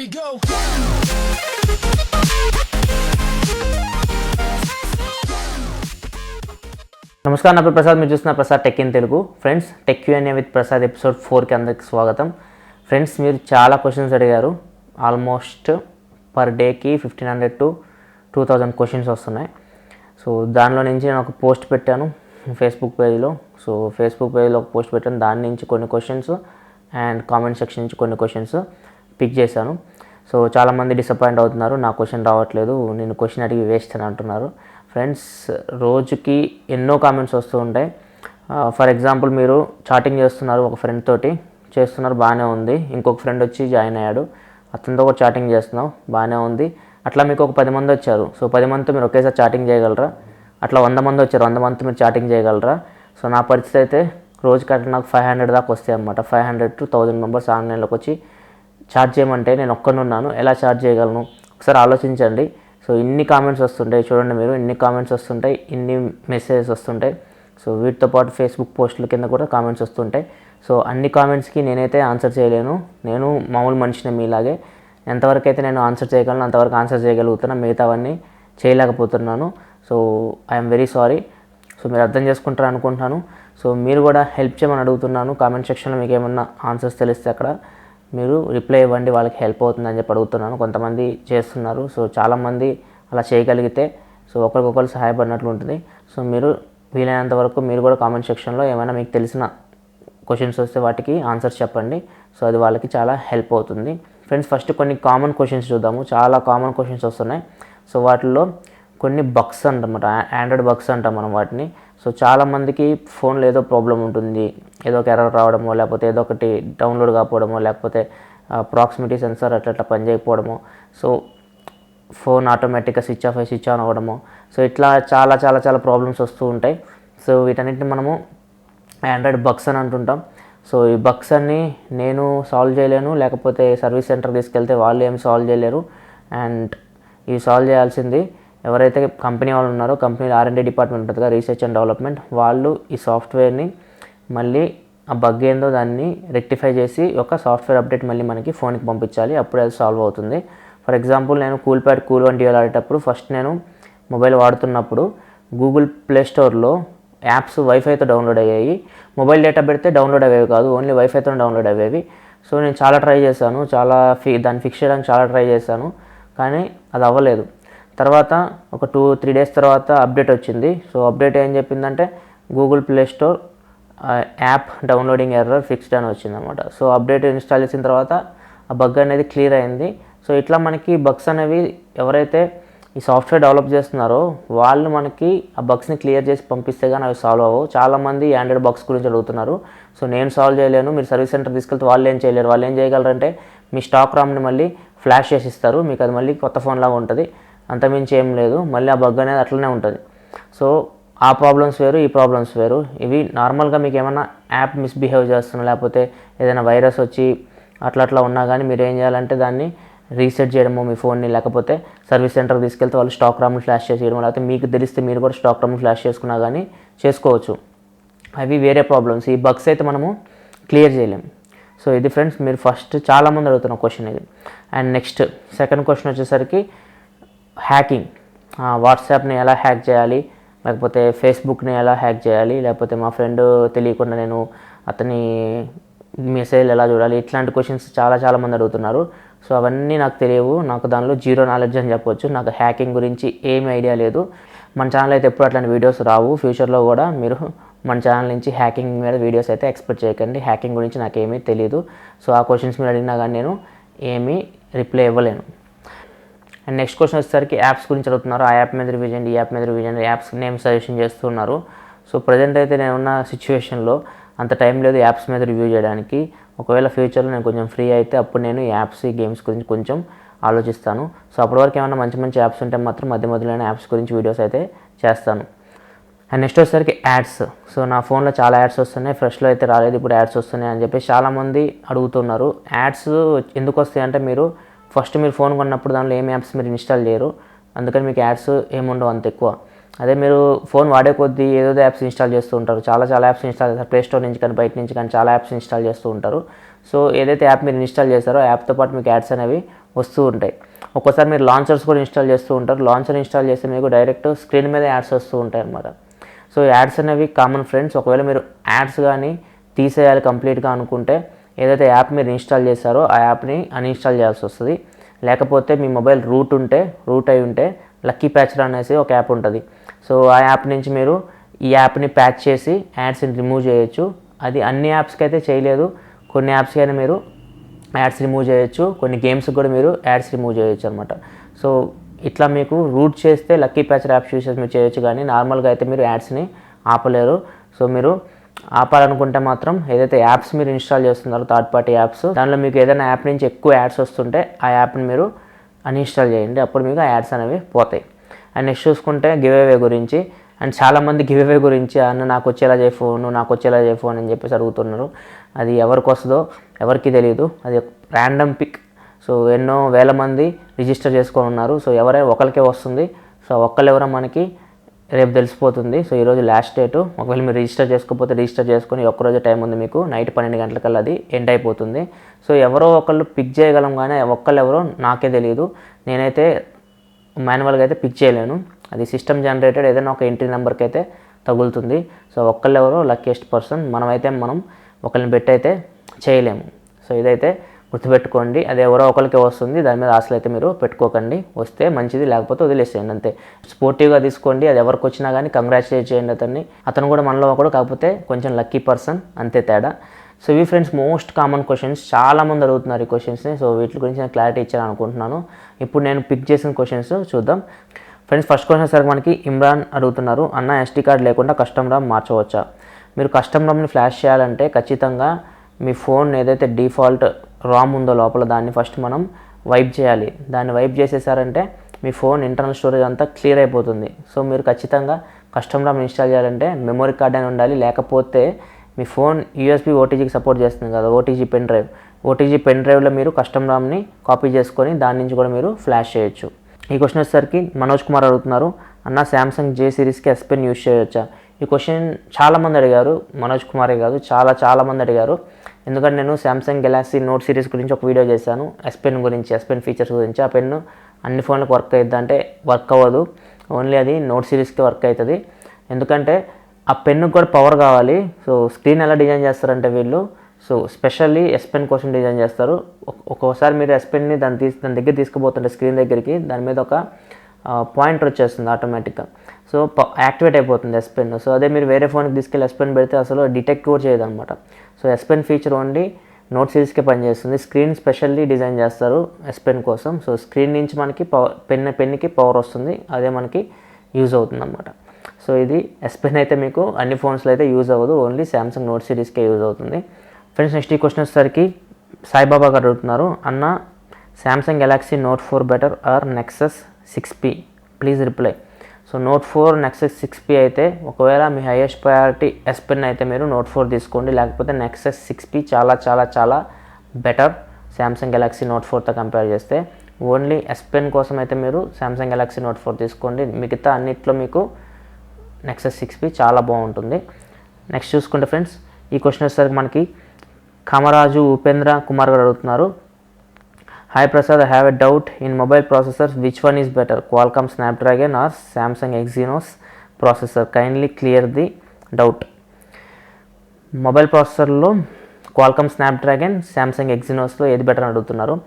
we go. నమస్కారం, నా పేరు ప్రసాద్. మీరు చూస్తున్న Prasad tech in Telugu. Friends, tech Q&A with Prasad episode 4కి అందరికి స్వాగతం. ఫ్రెండ్స్, మీరు చాలా క్వశ్చన్స్ అడిగారు. ఆల్మోస్ట్ పర్ డేకి 1500 to 2000 క్వశ్చన్స్ వస్తున్నాయి. సో దానిలో నుంచి నేను ఒక పోస్ట్ పెట్టాను ఫేస్బుక్ పేజ్లో. సో ఫేస్బుక్ పేజ్లో ఒక పోస్ట్ పెట్టాను, దాని నుంచి కొన్ని క్వశ్చన్స్ అండ్ కామెంట్ సెక్షన్ నుంచి కొన్ని క్వశ్చన్స్ పిక్ చేశాను. సో చాలామంది డిసప్పాయింట్ అవుతున్నారు, నా క్వశ్చన్ రావట్లేదు, నేను క్వశ్చన్ అడిగి వేస్ట్ అని అంటున్నారు. ఫ్రెండ్స్, రోజుకి ఎన్నో కామెంట్స్ వస్తూ ఉంటాయి. ఫర్ ఎగ్జాంపుల్, మీరు చాటింగ్ చేస్తున్నారు, ఒక ఫ్రెండ్ తోటి చేస్తున్నారు, బాగానే ఉంది. ఇంకొక ఫ్రెండ్ వచ్చి జాయిన్ అయ్యాడు, అతనితో కూడా చాటింగ్ చేస్తున్నావు, బాగానే ఉంది. అట్లా మీకు ఒక 10 మంది వచ్చారు. సో 10 మందితో మీరు ఒకేసారి చాటింగ్ చేయగలరా? అట్లా 100 మంది వచ్చారు, 100 మందితో మీరు చాటింగ్ చేయగలరా? సో నా పరిస్థితి అయితే రోజుకి అట్లా నాకు 500 దాకా వస్తాయి అన్నమాట. 500 to 1000 మెంబర్స్ ఆన్లైన్లోకి వచ్చి చార్జ్ చేయమంటే నేను ఒక్కనున్నాను, ఎలా చార్జ్ చేయగలను? ఒకసారి ఆలోచించండి. సో ఇన్ని కామెంట్స్ వస్తుంటాయి, చూడండి మీరు, ఇన్ని కామెంట్స్ వస్తుంటాయి, ఇన్ని మెసేజెస్ వస్తుంటాయి. సో వీటితో పాటు ఫేస్బుక్ పోస్టుల కింద కూడా కామెంట్స్ వస్తుంటాయి. సో అన్ని కామెంట్స్కి నేనైతే ఆన్సర్ చేయలేను. నేను మామూలు మనిషిని మీలాగే. ఎంతవరకు అయితే నేను ఆన్సర్ చేయగలను అంతవరకు ఆన్సర్ చేయగలుగుతున్నాను, మిగతావన్నీ చేయలేకపోతున్నాను. So I'm very sorry. So మీరు అర్థం చేసుకుంటారు అనుకుంటున్నాను. సో మీరు కూడా హెల్ప్ చేయమని అడుగుతున్నాను. కామెంట్ సెక్షన్లో మీకు ఏమన్నా ఆన్సర్స్ తెలిస్తే అక్కడ మీరు రిప్లై ఇవ్వండి, వాళ్ళకి హెల్ప్ అవుతుందని చెప్పి అడుగుతున్నాను. కొంతమంది చేస్తున్నారు, సో చాలామంది అలా చేయగలిగితే సో ఒకరికొకరు సహాయపడినట్లు ఉంటుంది. సో మీరు వీలైనంత వరకు మీరు కూడా కామెంట్ సెక్షన్లో ఏమైనా మీకు తెలిసిన క్వశ్చన్స్ వస్తే వాటికి ఆన్సర్స్ చెప్పండి. సో అది వాళ్ళకి చాలా హెల్ప్ అవుతుంది. ఫ్రెండ్స్, ఫస్ట్ కొన్ని కామన్ క్వశ్చన్స్ చూద్దాము. చాలా కామన్ క్వశ్చన్స్ వస్తున్నాయి. సో వాటిల్లో కొన్ని బగ్స్ అంటమాట, ఆండ్రాయిడ్ బగ్స్ అంటాం మనం వాటిని. సో చాలామందికి ఫోన్లో ఏదో ప్రాబ్లం ఉంటుంది, ఏదో ఒక ఎర్రర్ రావడమో, లేకపోతే ఏదో ఒకటి డౌన్లోడ్ కాకపోవడమో, లేకపోతే ప్రాక్సిమిటీ సెన్సార్ అట్లా పనిచేయకపోవడమో, సో ఫోన్ ఆటోమేటిక్గా స్విచ్ ఆఫ్ అయ్యి స్విచ్ ఆన్ అవ్వడమో, సో ఇట్లా చాలా చాలా చాలా ప్రాబ్లమ్స్ వస్తూ ఉంటాయి. సో వీటన్నిటిని మనము ఆండ్రాయిడ్ బగ్స్ అని అంటుంటాం. సో ఈ బగ్స్ అన్నీ నేను సాల్వ్ చేయలేను, లేకపోతే సర్వీస్ సెంటర్ తీసుకెళ్తే వాళ్ళు ఏమి సాల్వ్ చేయలేరు. అండ్ ఇవి సాల్వ్ చేయాల్సింది ఎవరైతే కంపెనీ వాళ్ళు ఉన్నారో, కంపెనీలో R&D డిపార్ట్మెంట్ ఉంటుంది కదా, రీసెర్చ్ అండ్ డెవలప్మెంట్, వాళ్ళు ఈ సాఫ్ట్వేర్ని మళ్ళీ ఆ బగ్ ఏందో దాన్ని రెక్టిఫై చేసి ఒక సాఫ్ట్వేర్ అప్డేట్ మళ్ళీ మనకి ఫోన్కి పంపించాలి, అప్పుడే అది సాల్వ్ అవుతుంది. ఫర్ ఎగ్జాంపుల్, నేను కూల్ప్యాడ్ కూల్1 DL ఆడేటప్పుడు ఫస్ట్ నేను మొబైల్ వాడుతున్నప్పుడు గూగుల్ ప్లే స్టోర్లో యాప్స్ వైఫైతో డౌన్లోడ్ అయ్యాయి. మొబైల్ డేటా పెడితే డౌన్లోడ్ అయ్యేవి కాదు, ఓన్లీ వైఫైతో డౌన్లోడ్ అయ్యేవి. సో నేను చాలా ట్రై చేశాను, దాన్ని ఫిక్స్ చేయడానికి చాలా ట్రై చేశాను, కానీ అది అవ్వలేదు. తర్వాత ఒక 2-3 డేస్ తర్వాత అప్డేట్ వచ్చింది. సో అప్డేట్ ఏం చెప్పిందంటే Google play store app downloading error fixed అని వచ్చింది అనమాట. సో అప్డేట్ ఇన్స్టాల్ చేసిన తర్వాత ఆ బగ్ అనేది క్లియర్ అయింది. సో ఇట్లా మనకి బగ్స్ అనేవి ఎవరైతే ఈ సాఫ్ట్వేర్ డెవలప్ చేస్తున్నారో వాళ్ళు మనకి ఆ బగ్స్ని క్లియర్ చేసి పంపిస్తే కానీ అవి సాల్వ్ అవ్వవు. చాలామంది ఆండ్రాయిడ్ బగ్స్ గురించి అడుగుతున్నారు. సో నేను సాల్వ్ చేయలేను, మీరు సర్వీస్ సెంటర్ తీసుకెళ్తే వాళ్ళు ఏం చేయలేరు. వాళ్ళు ఏం చేయగలరంటే మీ స్టాక్ రామ్ని మళ్ళీ ఫ్లాష్ చేసి ఇస్తారు, మీకు అది మళ్ళీ కొత్త ఫోన్ లాగా ఉంటుంది, అంతమించి ఏం లేదు. మళ్ళీ ఆ బగ్ అనేది అట్లనే ఉంటుంది. సో ఆ ప్రాబ్లమ్స్ వేరు, ఈ ప్రాబ్లమ్స్ వేరు. ఇవి నార్మల్గా మీకు ఏమైనా యాప్ మిస్బిహేవ్ చేస్తున్నా, లేకపోతే ఏదైనా వైరస్ వచ్చి అట్లా ఉన్నా కానీ మీరు ఏం చేయాలంటే దాన్ని రీసెట్ చేయడము మీ ఫోన్ని, లేకపోతే సర్వీస్ సెంటర్కి తీసుకెళ్తే వాళ్ళు స్టాక్ రామ్ని ఫ్లాష్ చేసి చేయడం, లేకపోతే మీకు తెలిస్తే మీరు కూడా స్టాక్ రామ్ని ఫ్లాష్ చేసుకున్నా కానీ చేసుకోవచ్చు. అవి వేరే ప్రాబ్లమ్స్. ఈ బగ్స్ అయితే మనము క్లియర్ చేయలేము. సో ఇది ఫ్రెండ్స్, మీరు ఫస్ట్ చాలామంది అడుగుతున్న క్వశ్చన్ ఇది. అండ్ నెక్స్ట్ సెకండ్ క్వశ్చన్ వచ్చేసరికి హ్యాకింగ్. వాట్సాప్ని ఎలా హ్యాక్ చేయాలి, లేకపోతే ఫేస్బుక్ని ఎలా హ్యాక్ చేయాలి, లేకపోతే మా ఫ్రెండ్ తెలియకుండా నేను అతని మెసేజ్లు ఎలా చూడాలి, ఇట్లాంటి క్వశ్చన్స్ చాలామంది అడుగుతున్నారు. సో అవన్నీ నాకు తెలియవు, నాకు దానిలో జీరో నాలెడ్జ్ అని చెప్పొచ్చు. నాకు హ్యాకింగ్ గురించి ఏమీ ఐడియా లేదు. మన ఛానల్ అయితే ఎప్పుడు అట్లాంటి వీడియోస్ రావు. ఫ్యూచర్లో కూడా మీరు మన ఛానల్ నుంచి హ్యాకింగ్ మీద వీడియోస్ అయితే ఎక్స్పెక్ట్ చేయకండి. హ్యాకింగ్ గురించి నాకేమీ తెలియదు. సో ఆ క్వశ్చన్స్ మీరు అడిగినా కానీ నేను ఏమీ రిప్లై ఇవ్వలేను. అండ్ నెక్స్ట్ క్వశ్చన్ వచ్చేసరికి యాప్స్ గురించి అడుగుతున్నారు. ఆ యాప్ మీద రివ్యూ చేయండి, ఈ యాప్ మీద రివ్యూ చేయండి, యాప్స్ నేమ్ సజెషన్ చేస్తున్నారు. సో ప్రజెంట్ అయితే నేనున్న సిచ్యువేషన్లో అంత టైం లేదు యాప్స్ మీద రివ్యూ చేయడానికి. ఒకవేళ ఫ్యూచర్లో నేను కొంచెం ఫ్రీ అయితే అప్పుడు నేను ఈ యాప్స్, ఈ గేమ్స్ గురించి కొంచెం ఆలోచిస్తాను. సో అప్పటి వరకు ఏమైనా మంచి యాప్స్ ఉంటే మాత్రం మధ్యలోనే యాప్స్ గురించి వీడియోస్ అయితే చేస్తాను. అండ్ నెక్స్ట్ వచ్చేసరికి యాడ్స్. సో నా ఫోన్లో చాలా యాడ్స్ వస్తున్నాయి, ఫ్రెష్లో అయితే రాలేదు, ఇప్పుడు యాడ్స్ వస్తున్నాయి అని చెప్పి చాలామంది అడుగుతున్నారు. యాడ్స్ ఎందుకు వస్తాయి అంటే మీరు ఫోన్ కొన్నప్పుడు దానిలో ఏం యాప్స్ మీరు ఇన్స్టాల్ చేయరు, అందుకని మీకు యాడ్స్ ఏముండవు అంత ఎక్కువ. అదే మీరు ఫోన్ వాడే కొద్దీ ఏదో యాప్స్ ఇన్స్టాల్ చేస్తూ ఉంటారు, చాలా యాప్స్ ఇన్స్టాల్ చేస్తారు, ప్లే స్టోర్ నుంచి కానీ బయట నుంచి కానీ చాలా యాప్స్ ఇన్స్టాల్ చేస్తూ ఉంటారు. సో ఏదైతే యాప్ మీరు ఇన్స్టాల్ చేస్తారో ఆ యాప్తో పాటు మీకు యాడ్స్ అనేవి వస్తూ ఉంటాయి. ఒక్కోసారి మీరు లాంచర్స్ కూడా ఇన్స్టాల్ చేస్తూ ఉంటారు. లాంచర్ ఇన్స్టాల్ చేస్తే మీకు డైరెక్ట్ స్క్రీన్ మీద యాడ్స్ వస్తూ ఉంటాయి అన్నమాట. సో యాడ్స్ అనేవి కామన్ ఫ్రెండ్స్. ఒకవేళ మీరు యాడ్స్ కానీ తీసేయాలి కంప్లీట్గా అనుకుంటే ఏదైతే యాప్ మీరు ఇన్స్టాల్ చేశారో ఆ యాప్ని అన్ఇన్స్టాల్ చేయాల్సి వస్తుంది. లేకపోతే మీ మొబైల్ రూట్ అయి ఉంటే లక్కీ ప్యాచర్ అనేసి ఒక యాప్ ఉంటుంది. సో ఆ యాప్ నుంచి మీరు ఈ యాప్ని ప్యాచ్ చేసి యాడ్స్ని రిమూవ్ చేయొచ్చు. అది అన్ని యాప్స్కి అయితే చేయలేదు, కొన్ని యాప్స్కి అయినా మీరు యాడ్స్ రిమూవ్ చేయొచ్చు, కొన్ని గేమ్స్కి కూడా మీరు యాడ్స్ రిమూవ్ చేయొచ్చు అనమాట. సో ఇట్లా మీకు రూట్ చేస్తే లక్కీ ప్యాచర్ యాప్స్ యూస్ చేసి మీరు చేయొచ్చు, కానీ నార్మల్గా అయితే మీరు యాడ్స్ని ఆపలేరు. సో మీరు ఆపాలనుకుంటే మాత్రం ఏదైతే యాప్స్ మీరు ఇన్స్టాల్ చేస్తున్నారో థర్డ్ పార్టీ యాప్స్, దానిలో మీకు ఏదైనా యాప్ నుంచి ఎక్కువ యాడ్స్ వస్తుంటే ఆ యాప్ని మీరు అన్ఇన్స్టాల్ చేయండి, అప్పుడు మీకు ఆ యాడ్స్ అనేవి పోతాయి. అండ్ నెక్స్ట్ చూసుకుంటే గివ్ అవే గురించి. అండ్ చాలామంది గివ్ అవే గురించి అన్న నాకు వచ్చేలా చేయ ఫోన్ అని చెప్పేసి అడుగుతున్నారు. అది ఎవరికి వస్తుందో ఎవరికి తెలియదు, అది ర్యాండమ్ పిక్. సో ఎన్నో వేల మంది రిజిస్టర్ చేసుకొని ఉన్నారు. సో ఎవరైనా ఒకరికే వస్తుంది. సో ఒక్కళ్ళెవరో మనకి రేపు తెలిసిపోతుంది. సో ఈరోజు లాస్ట్ డేటు. ఒకవేళ మీరు రిజిస్టర్ చేసుకోకపోతే రిజిస్టర్ చేసుకొని ఒక్కరోజు టైం ఉంది మీకు, నైట్ 12 గంటలకల్లా అది ఎండ్ అయిపోతుంది. సో ఎవరో ఒకళ్ళు పిక్ చేయగలం, కానీ ఎవరో నాకే తెలియదు. నేనైతే మాన్యువల్గా అయితే పిక్ చేయలేను, అది సిస్టమ్ జనరేటెడ్ ఏదైనా ఒక ఎంట్రీ నెంబర్కి అయితే తగులుతుంది. సో ఒక్కళ్ళెవరో లక్కీయెస్ట్ పర్సన్, మనం ఒకరిని పెట్టి అయితే చేయలేము. సో ఇదైతే గుర్తుపెట్టుకోండి. అది ఎవరో ఒకరికి వస్తుంది, దాని మీద ఆశలు అయితే మీరు పెట్టుకోకండి. వస్తే మంచిది, లేకపోతే వదిలేసేయండి అంతే. స్పోర్టివ్గా తీసుకోండి, అది ఎవరికి వచ్చినా కానీ కంగ్రాచులేట్ చేయండి అతను కూడా మనలో ఒకడు, కాకపోతే కొంచెం లక్కీ పర్సన్, అంతే తేడా. సో ఇవి ఫ్రెండ్స్ మోస్ట్ కామన్ క్వశ్చన్స్, చాలామంది అడుగుతున్నారు ఈ క్వశ్చన్స్ని. సో వీటి గురించి నేను క్లారిటీ ఇచ్చాను అనుకుంటున్నాను. ఇప్పుడు నేను పిక్ చేసిన క్వశ్చన్స్ చూద్దాం ఫ్రెండ్స్. ఫస్ట్ క్వశ్చన్ సరికి మనకి ఇమ్రాన్ అడుగుతున్నారు, అన్న SD కార్డ్ లేకుండా కస్టమ్ రామ్ మార్చవచ్చా? మీరు కస్టమ్ రామ్ని ఫ్లాష్ చేయాలంటే ఖచ్చితంగా మీ ఫోన్ ఏదైతే డిఫాల్ట్ రామ్ ఉందో లోపల దాన్ని ఫస్ట్ మనం వైప్ చేయాలి. దాన్ని వైప్ చేసేసారంటే మీ ఫోన్ ఇంటర్నల్ స్టోరేజ్ అంతా క్లియర్ అయిపోతుంది. సో మీరు ఖచ్చితంగా కస్టమ్ రామ్ ఇన్స్టాల్ చేయాలంటే మెమరీ కార్డ్ అని ఉండాలి, లేకపోతే మీ ఫోన్ USB OTGకి సపోర్ట్ చేస్తుంది కదా, ఓటీజీ పెన్ డ్రైవ్లో మీరు కస్టమ్ రామ్ని కాపీ చేసుకొని దాని నుంచి కూడా మీరు ఫ్లాష్ చేయొచ్చు. ఈ క్వశ్చన్ వచ్చేసరికి మనోజ్ కుమార్ అడుగుతున్నారు, అన్న Samsung J సిరీస్కి S Pen use చేయొచ్చా? ఈ క్వశ్చన్ చాలామంది అడిగారు, మనోజ్ కుమారే కాదు చాలామంది అడిగారు. ఎందుకంటే నేను శాంసంగ్ గెలాక్సీ నోట్ సిరీస్ గురించి ఒక వీడియో చేశాను, S Pen గురించి, S Pen ఫీచర్స్ గురించి. ఆ పెన్ను అన్ని ఫోన్లకు వర్క్ అవుతుంది అంటే వర్క్ అవ్వదు, ఓన్లీ అది నోట్ సిరీస్కి వర్క్ అవుతుంది. ఎందుకంటే ఆ పెన్నుకు కూడా పవర్ కావాలి. సో స్క్రీన్ ఎలా డిజైన్ చేస్తారంటే వీళ్ళు, సో స్పెషల్లీ S Pen కోసం డిజైన్ చేస్తారు. ఒక్కోసారి మీరు S Penని దాని దగ్గర తీసుకుపోతుంటే స్క్రీన్ దగ్గరికి, దాని మీద ఒక పాయింటర్ వచ్చేస్తుంది ఆటోమేటిక్గా. సో యాక్టివేట్ అయిపోతుంది S Pen. సో అదే మీరు వేరే ఫోన్కి తీసుకెళ్ళి S Pen పెడితే అసలు డిటెక్ట్ కూడా చేయదు అనమాట. So S Pen feature only note సిరీస్కే పనిచేస్తుంది. స్క్రీన్ స్పెషల్లీ డిజైన్ చేస్తారు S Pen కోసం. సో స్క్రీన్ నుంచి మనకి పెన్నుకి పవర్ వస్తుంది, అదే మనకి యూజ్ అవుతుంది అన్నమాట. సో ఇది S Pen అయితే మీకు అన్ని ఫోన్స్లో అయితే యూజ్ అవ్వదు, ఓన్లీ శాంసంగ్ నోట్ సిరీస్కే యూజ్ అవుతుంది. ఫ్రెండ్స్ నెక్స్ట్ ఈ క్వశ్చన్ వచ్చేసరికి సాయిబాబా గారు అడుగుతున్నారు, అన్న Samsung Galaxy Note 4 better or Nexus 6P, please reply. So Note 4 Nexus 6P అయితే ఒకవేళ మీ హైయెస్ట్ ప్రయారిటీ S Pen అయితే మీరు Note 4 తీసుకోండి, లేకపోతే Nexus 6P చాలా బెటర్ శాంసంగ్ గెలాక్సీ Note 4తో కంపేర్ చేస్తే. ఓన్లీ S Pen కోసం అయితే మీరు శాంసంగ్ గెలాక్సీ Note 4 తీసుకోండి, మిగతా అన్నిట్లో మీకు Nexus 6P చాలా బాగుంటుంది. నెక్స్ట్ చూసుకుంటే ఫ్రెండ్స్ ఈ క్వశ్చన్ వచ్చేసరికి మనకి కామరాజు ఉపేంద్ర కుమార్ గారు అడుగుతున్నారు, hi Prasad, I have a doubt in mobile processors, which one is better, Qualcomm Snapdragon or Samsung Exynos processor, kindly clear the doubt. Mobile ప్రాసెసర్లో క్వాల్కామ్ స్నాప్డ్రాగన్, శాంసంగ్ ఎక్సినోస్లో ఏది బెటర్ అని అడుగుతున్నారు.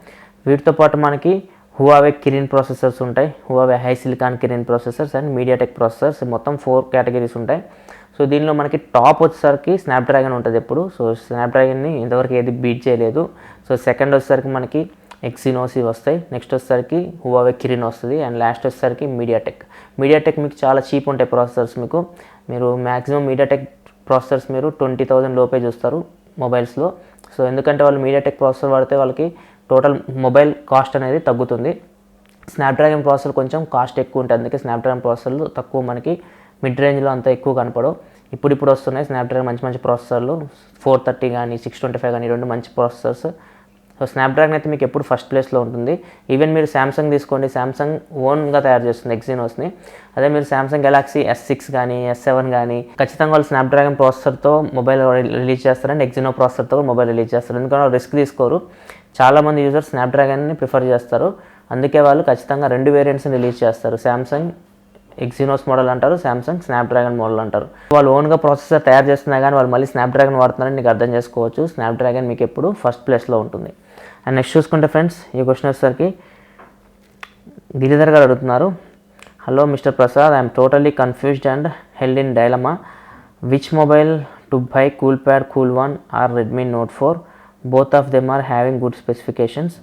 వీటితో పాటు మనకి హువావే కిరిన్ ప్రాసెసర్స్ ఉంటాయి, Huawei HiSilicon Kirin processors and MediaTek processors, మొత్తం 4 కేటగిరీస్ ఉంటాయి. సో దీనిలో మనకి టాప్ వచ్చేసరికి స్నాప్డ్రాగన్ ఉంటుంది ఎప్పుడు. సో స్నాప్డ్రాగన్ని ఇంతవరకు ఏది బీట్ చేయలేదు. సో సెకండ్ వచ్చేసరికి మనకి ఎక్సినోస్ వస్తాయి, నెక్స్ట్ వచ్చేసరికి హువావే కిరిన్ వస్తుంది, అండ్ లాస్ట్ వచ్చేసరికి మీడియాటెక్ మీకు చాలా చీప్ ఉంటాయి ప్రాసెసర్స్. మీరు మ్యాక్సిమం మీడియాటెక్ ప్రాసెసర్స్ మీరు 20,000 లోపే చూస్తారు మొబైల్స్లో. సో ఎందుకంటే వాళ్ళు మీడియాటెక్ ప్రాసెసర్ వాడితే వాళ్ళకి టోటల్ మొబైల్ కాస్ట్ అనేది తగ్గుతుంది. స్నాప్డ్రాగన్ ప్రాసెసర్ కొంచెం కాస్ట్ ఎక్కువ ఉంటుంది, అందుకే స్నాప్డ్రాగన్ ప్రాసెసర్లు తక్కువ మనకి మిడ్ రేంజ్లో అంత ఎక్కువ కనపడవు. ఇప్పుడు వస్తున్నాయి స్నాప్డ్రాగన్ మంచి ప్రాసెసర్లు, 430 కానీ 625 కానీ రెండు మంచి ప్రాసెసర్స్ సో స్నాప్డ్రాగన్ అయితే మీకు ఎప్పుడు ఫస్ట్ ప్లేస్లో ఉంటుంది. ఈవెన్ మీరు శాంసంగ్ తీసుకోండి, శాంసంగ్ ఓన్గా తయారు చేస్తుంది ఎక్సినోస్ని. అదే మీరు శాంసంగ్ గెలాక్సీ S6 కానీ S7 కానీ ఖచ్చితంగా వాళ్ళు స్నాప్డ్రాగన్ ప్రాసెసర్తో మొబైల్ రిలీజ్ చేస్తారండి, ఎక్సినో ప్రాసెసర్తో మొబైల్ రిలీజ్ చేస్తారు. ఎందుకంటే వాళ్ళు రిస్క్ తీసుకోరు. చాలామంది యూజర్స్ స్నాప్డ్రాగన్ని ప్రిఫర్ చేస్తారు. అందుకే వాళ్ళు ఖచ్చితంగా 2 వేరియంట్స్ని రిలీజ్ చేస్తారు. శాంసంగ్ ఎక్సినోస్ మోడల్ అంటారు, శాంసంగ్ స్నాప్డ్రాగన్ మోడల్ అంటారు. వాళ్ళు ఓన్గా ప్రాసెసర్ తయారు చేస్తున్నా కానీ వాళ్ళు మళ్ళీ స్నాప్డ్రాగన్ వాడుతున్నారని మీకు అర్థం చేసుకోవచ్చు. స్నాప్డ్రాగన్ మీకు ఎప్పుడు ఫస్ట్ ప్లేస్లో ఉంటుంది. అండ్ నెక్స్ట్ చూసుకుంటే ఫ్రెండ్స్, ఈ క్వశ్చన్ వచ్చేసరికి గిరిధర్ గారు అడుగుతున్నారు. Hello mister Prasad, I'm totally confused and held in dilemma. Which mobile to buy, Coolpad Cool one or Redmi Note 4? Both of them are having good specifications.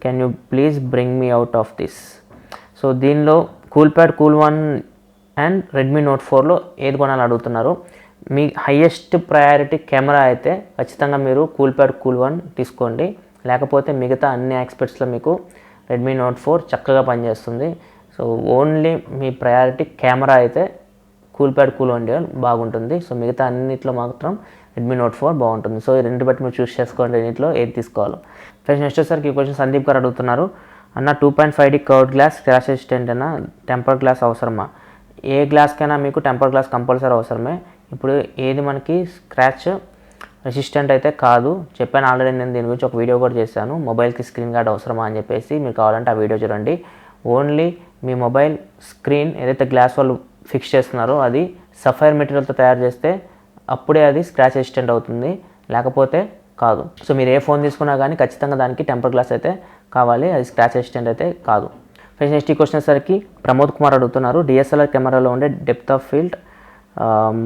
Can you please bring me out of this? So దీనిలో Coolpad Cool one and Redmi Note 4లో ఏది కొనాలని అడుగుతున్నారు. మీ highest priority camera అయితే ఖచ్చితంగా మీరు కూల్ప్యాడ్ కూల్1 తీసుకోండి. లేకపోతే మిగతా అన్ని ఆస్పెక్ట్స్లో మీకు రెడ్మీ నోట్ 4 చక్కగా పనిచేస్తుంది. సో ఓన్లీ మీ ప్రయారిటీ కెమెరా అయితే కూల్ప్యాడ్ కూల్1 బాగుంటుంది. సో మిగతా అన్నింటిలో మాత్రం రెడ్మీ నోట్ 4 బాగుంటుంది. సో ఈ రెండు బట్టి మీరు చూస్ చేసుకోండి రెండింటిలో ఏది తీసుకోవాలో. ఫ్రెండ్స్ నెక్స్ట్ వచ్చేసరికి ఈ క్వశ్చన్ సందీప్ గారు అడుగుతున్నారు. అన్న 2.5D curved glass crash resistant అన్న టెంపర్ గ్లాస్ అవసరమా? ఏ గ్లాస్కైనా మీకు టెంపర్ గ్లాస్ కంపల్సరీ అవసరమే. ఇప్పుడు ఏది మనకి స్క్రాచ్ రెసిస్టెంట్ అయితే కాదు, చెప్పాను ఆల్రెడీ. నేను దీని గురించి ఒక వీడియో కూడా చేశాను, మొబైల్కి స్క్రీన్ గార్డ్ అవసరమా అని చెప్పేసి. మీరు కావాలంటే ఆ వీడియో చూడండి. ఓన్లీ మీ మొబైల్ స్క్రీన్ ఏదైతే గ్లాస్ వాళ్ళు ఫిక్స్ చేస్తున్నారో అది సఫైర్ మెటీరియల్తో తయారు చేస్తే అప్పుడే అది స్క్రాచ్ రెసిస్టెంట్ అవుతుంది, లేకపోతే కాదు. సో మీరు ఏ ఫోన్ తీసుకున్నా కానీ ఖచ్చితంగా దానికి టెంపర్ గ్లాస్ అయితే కావాలి, అది స్క్రాచ్ రెసిస్టెంట్ అయితే కాదు. ఫ్రెండ్స్ నెక్స్ట్ ఈ క్వశ్చన్ వచ్చేసరికి ప్రమోద్ కుమార్ అడుగుతున్నారు. డిఎస్ఎల్ఆర్ కెమెరాలో ఉండే డెప్త్ ఆఫ్ ఫీల్డ్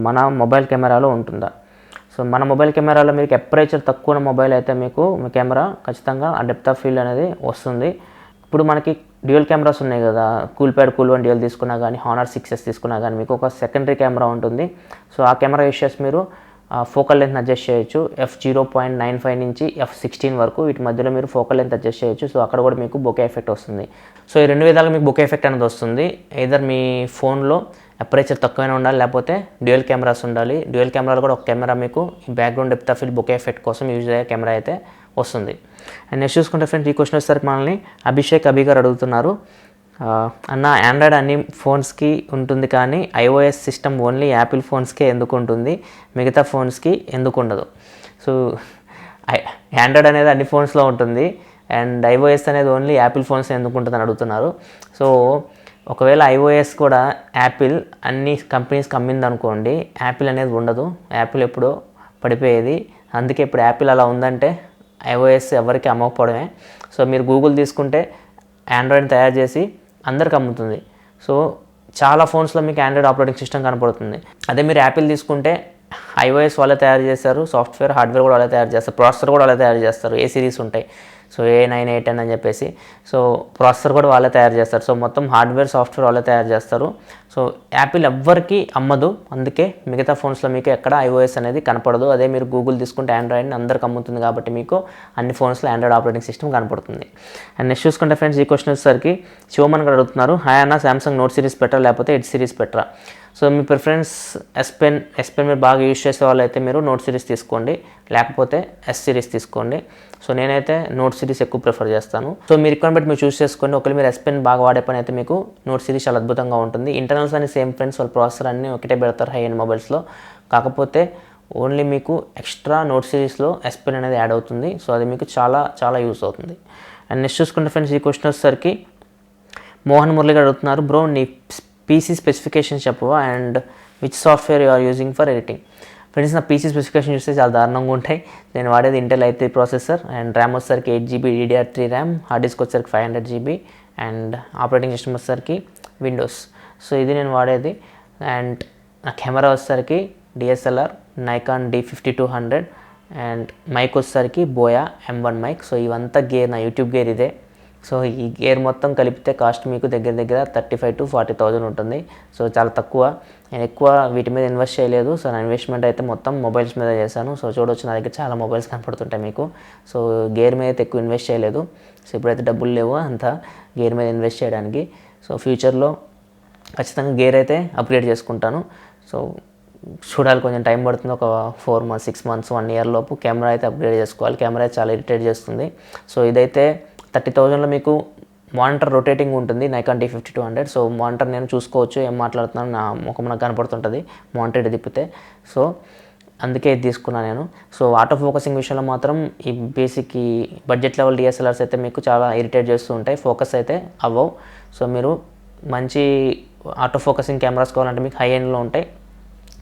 మన మొబైల్ కెమెరాలో ఉంటుందా? సో మన మొబైల్ కెమెరాలో మీకు అపర్చర్ తక్కువ మొబైల్ అయితే మీకు మీ కెమెరా ఖచ్చితంగా ఆ డెప్త్ ఆఫ్ ఫీల్డ్ అనేది వస్తుంది. ఇప్పుడు మనకి డ్యూయల్ కెమెరాస్ ఉన్నాయి కదా, కూల్ప్యాడ్ కూల్1 డ్యూయల్ తీసుకున్నా కానీ, హానర్ 6s తీసుకున్నా కానీ మీకు ఒక సెకండరీ కెమెరా ఉంటుంది. సో ఆ కెమెరా యూస్ చేసి మీరు ఫోకల్ లెంత్ అడ్జస్ట్ చేయొచ్చు. f0.95 నుంచి f16 వరకు వీటి మధ్యలో మీరు ఫోకల్ లెంత్ అడ్జస్ట్ చేయొచ్చు. సో అక్కడ కూడా మీకు బొకే ఎఫెక్ట్ వస్తుంది. సో ఈ రెండు విధాలుగా మీకు బొకే ఎఫెక్ట్ అనేది వస్తుంది. ఎయిదర్ మీ ఫోన్లో అపర్చర్ తక్కువైనా ఉండాలి, లేకపోతే డ్యూయల్ కెమెరాస్ ఉండాలి. డ్యూయల్ కెమెరాలో కూడా ఒక కెమెరా మీకు background depth of field bouquet effect కోసం యూజ్ అయ్యే కెమెరా అయితే వస్తుంది. అండ్ నెక్స్ట్ చూసుకుంటే ఫ్రెండ్స్ ఈ క్వశ్చన్ వచ్చేసరికి మనల్ని అభిషేక్ అభి గారు అడుగుతున్నారు. అన్న ఆండ్రాయిడ్ అన్ని ఫోన్స్కి ఉంటుంది కానీ iOS సిస్టమ్ ఓన్లీ యాపిల్ ఫోన్స్కే ఎందుకు ఉంటుంది, మిగతా ఫోన్స్కి ఎందుకు ఉండదు? సో ఆండ్రాయిడ్ అనేది అన్ని ఫోన్స్లో ఉంటుంది అండ్ iOS అనేది ఓన్లీ యాపిల్ ఫోన్స్ ఎందుకు ఉంటుందని అడుగుతున్నారు. సో ఒకవేళ iOS కూడా యాపిల్ అన్ని కంపెనీస్కి అమ్మింది అనుకోండి, యాపిల్ అనేది ఉండదు. యాపిల్ ఎప్పుడో పడిపోయేది. అందుకే ఇప్పుడు యాపిల్ అలా ఉందంటే iOS ఎవరికి అమ్మకపోవడమే. సో మీరు గూగుల్ తీసుకుంటే ఆండ్రాయిడ్ తయారు చేసి అందరికి అమ్ముతుంది. సో చాలా ఫోన్స్లో మీకు ఆండ్రాయిడ్ ఆపరేటింగ్ సిస్టమ్ కనపడుతుంది. అదే మీరు యాపిల్ తీసుకుంటే iOS వాళ్ళే తయారు చేస్తారు, సాఫ్ట్వేర్ హార్డ్వేర్ కూడా వాళ్ళే తయారు చేస్తారు, ప్రాసెసర్ కూడా వాళ్ళే తయారు చేస్తారు. ఏ సిరీస్ ఉంటాయి, సో A9, A10 అని చెప్పేసి. సో ప్రాసెసర్ కూడా వాళ్ళే తయారు చేస్తారు. సో మొత్తం హార్డ్వేర్ సాఫ్ట్వేర్ వాళ్ళే తయారు చేస్తారు. సో యాపిల్ ఎవ్వరికి అమ్మదు. అందుకే మిగతా ఫోన్స్లో మీకు ఎక్కడ iOS అనేది కనపడదు. అదే మీరు గూగుల్ తీసుకుంటే ఆండ్రాయిడ్ని అందరికి అమ్ముతుంది కాబట్టి మీకు అన్ని ఫోన్స్లో ఆండ్రాయిడ్ ఆపరేటింగ్ సిస్టమ్ కనపడుతుంది. అండ్ నెక్స్ట్ చూసుకుంటే ఫ్రెండ్స్ ఈ క్వశ్చన్ వచ్చేసరికి శివమన్ గారు అడుగుతున్నారు. హాయ్ అన్న, సామ్సంగ్ నోట్ సిరీస్ బెటరా లేకపోతే ఎడ్జ్ సిరీస్ బెటరా? సో మీ ప్రిఫరెన్స్ S Pen మీరు బాగా యూజ్ చేసే వాళ్ళు అయితే మీరు నోట్ సిరీస్ తీసుకోండి, లేకపోతే S సిరీస్ తీసుకోండి. సో నేనైతే నోట్ సిరీస్ ఎక్కువ ప్రిఫర్ చేస్తాను. సో మీరు ఇక్కడ బట్టి మీరు చూస్ చేసుకోండి. ఒకవేళ మీరు S Pen బాగా వాడే పని అయితే మీకు నోట్ సిరీస్ చాలా అద్భుతంగా ఉంటుంది. ఇంటర్నల్స్ అన్ని సేమ్ ఫ్రెండ్స్, వాళ్ళ ప్రాసెసర్ అన్నీ ఒకటే పెడతారు హై ఎండ్ మొబైల్స్లో. కాకపోతే ఓన్లీ మీకు ఎక్స్ట్రా నోట్ సిరీస్లో S Pen అనేది యాడ్ అవుతుంది. సో అది మీకు చాలా చాలా యూస్ అవుతుంది. అండ్ నెక్స్ట్ చూసుకుంటే ఫ్రెండ్స్ ఈ క్వశ్చన్ వచ్చేసరికి మోహన్ మురళి గారు అడుగుతున్నారు. బ్రో నీ PC స్పెసిఫికేషన్స్ చెప్పవా and which software you are using for editing? Friends నా PC స్పెసిఫికేషన్ చూస్తే చాలా దారుణంగా ఉంటాయి. నేను వాడేది Intel i3 processor and RAM వచ్చేసరికి 8GB DDR3 RAM, hard disk వచ్చేసరికి 500GB అండ్ ఆపరేటింగ్ సిస్టమ్ వచ్చేసరికి విండోస్. సో ఇది నేను వాడేది. అండ్ నా కెమెరా వచ్చేసరికి DSLR Nikon D5200 and mic వచ్చేసరికి బోయా M1 మైక్. సో ఇవంతా గేర్, నా యూట్యూబ్ గేర్ ఇదే. సో ఈ గేర్ మొత్తం కలిపితే కాస్ట్ మీకు దగ్గర 35,000 to 40,000 ఉంటుంది. సో చాలా తక్కువ. నేను ఎక్కువ వీటి మీద ఇన్వెస్ట్ చేయలేదు. సో నా ఇన్వెస్ట్మెంట్ అయితే మొత్తం మొబైల్స్ మీద చేశాను. సో చూడవచ్చు నా దగ్గర చాలా మొబైల్స్ కనపడుతుంటాయి మీకు. సో గేర్ మీద అయితే ఎక్కువ ఇన్వెస్ట్ చేయలేదు. సో ఇప్పుడైతే డబ్బులు లేవు అంతా గేర్ మీద ఇన్వెస్ట్ చేయడానికి. సో ఫ్యూచర్లో ఖచ్చితంగా గేర్ అయితే అప్గ్రేడ్ చేసుకుంటాను. సో చూడాలి, కొంచెం టైం పడుతుంది. ఒక 4 months 6 months 1 year లోపు కెమెరా అయితే అప్గ్రేడ్ చేసుకోవాలి. కెమెరా అయితే చాలా ఇరిటేట్ చేస్తుంది. సో ఇదైతే 30,000లో మీకు మానిటర్ రొటేటింగ్ ఉంటుంది, Nikon D5200. సో మానిటర్ నేను చూసుకోవచ్చు, ఏం మాట్లాడుతున్నాను నా ముఖం నాకు కనపడుతుంటుంది మానిటర్ తిప్పితే. సో అందుకే ఇది తీసుకున్నాను నేను. సో ఆటో ఫోకసింగ్ విషయంలో మాత్రం ఈ బేసిక్ ఈ బడ్జెట్ లెవెల్ DSLRs అయితే మీకు చాలా ఇరిటేట్ చేస్తూ ఉంటాయి, ఫోకస్ అయితే అవ్వవు. సో మీరు మంచి ఆటో ఫోకసింగ్ కెమెరాస్ కావాలంటే మీకు హై ఎండ్లో ఉంటాయి,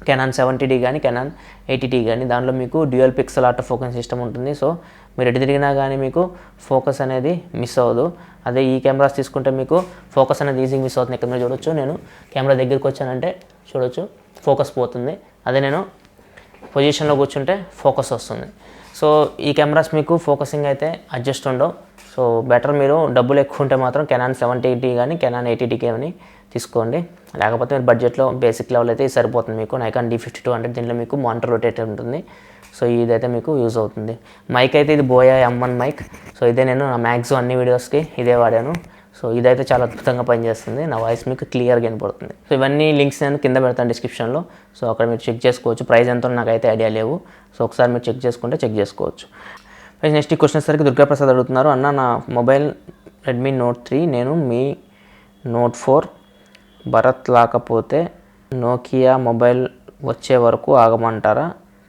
కెనాన్ 70D కానీ కెనాన్ 80D కానీ. దానిలో మీకు dual pixel auto focus system ఉంటుంది. సో మీరు ఎటు తిరిగినా కానీ మీకు ఫోకస్ అనేది మిస్ అవ్వదు. అదే ఈ కెమెరాస్ తీసుకుంటే మీకు ఫోకస్ అనేది ఈజీగా మిస్ అవుతుంది. ఇక్కడ మీరు చూడొచ్చు, నేను కెమెరా దగ్గరికి వచ్చానంటే చూడొచ్చు ఫోకస్ పోతుంది. అదే నేను పొజిషన్లో కూర్చుంటే ఫోకస్ వస్తుంది. సో ఈ కెమెరాస్ మీకు ఫోకసింగ్ అయితే అడ్జస్ట్ ఉండవు. సో బెటర్ మీరు డబ్బులు ఎక్కువ ఉంటే మాత్రం కెనాన్ 70D కానీ కెనాన్ 80D కానీ తీసుకోండి. లేకపోతే మీరు బడ్జెట్లో బేసిక్ లెవెల్ అయితే సరిపోతుంది మీకు. Nikon D5200 దీంట్లో మీకు మానిటర్ రొటేటర్ ఉంటుంది. సో ఇదైతే మీకు యూజ్ అవుతుంది. మైక్ అయితే ఇది బోయా M1 మైక్. సో ఇదే నేను నా మ్యాక్సిమం అన్ని వీడియోస్కి ఇదే వాడాను. సో ఇదైతే చాలా అద్భుతంగా పనిచేస్తుంది, నా వాయిస్ మీకు క్లియర్గా వినపడుతుంది. సో ఇవన్నీ లింక్స్ నేను కింద పెడతాను డిస్క్రిప్షన్లో. సో అక్కడ మీరు చెక్ చేసుకోవచ్చు. ప్రైస్ ఎంతో నాకైతే ఐడియా లేవు. సో ఒకసారి మీరు చెక్ చేసుకుంటే చెక్ చేసుకోవచ్చు. నెక్స్ట్ క్వశ్చన్ వచ్చేసరికి దుర్గాప్రసాద్ అడుగుతున్నారు, అన్న నా మొబైల్ Redmi Note 3, నేను మీ Note 4 భరత్ లేకపోతే నోకియా మొబైల్ వచ్చే వరకు ఆగమంటారా?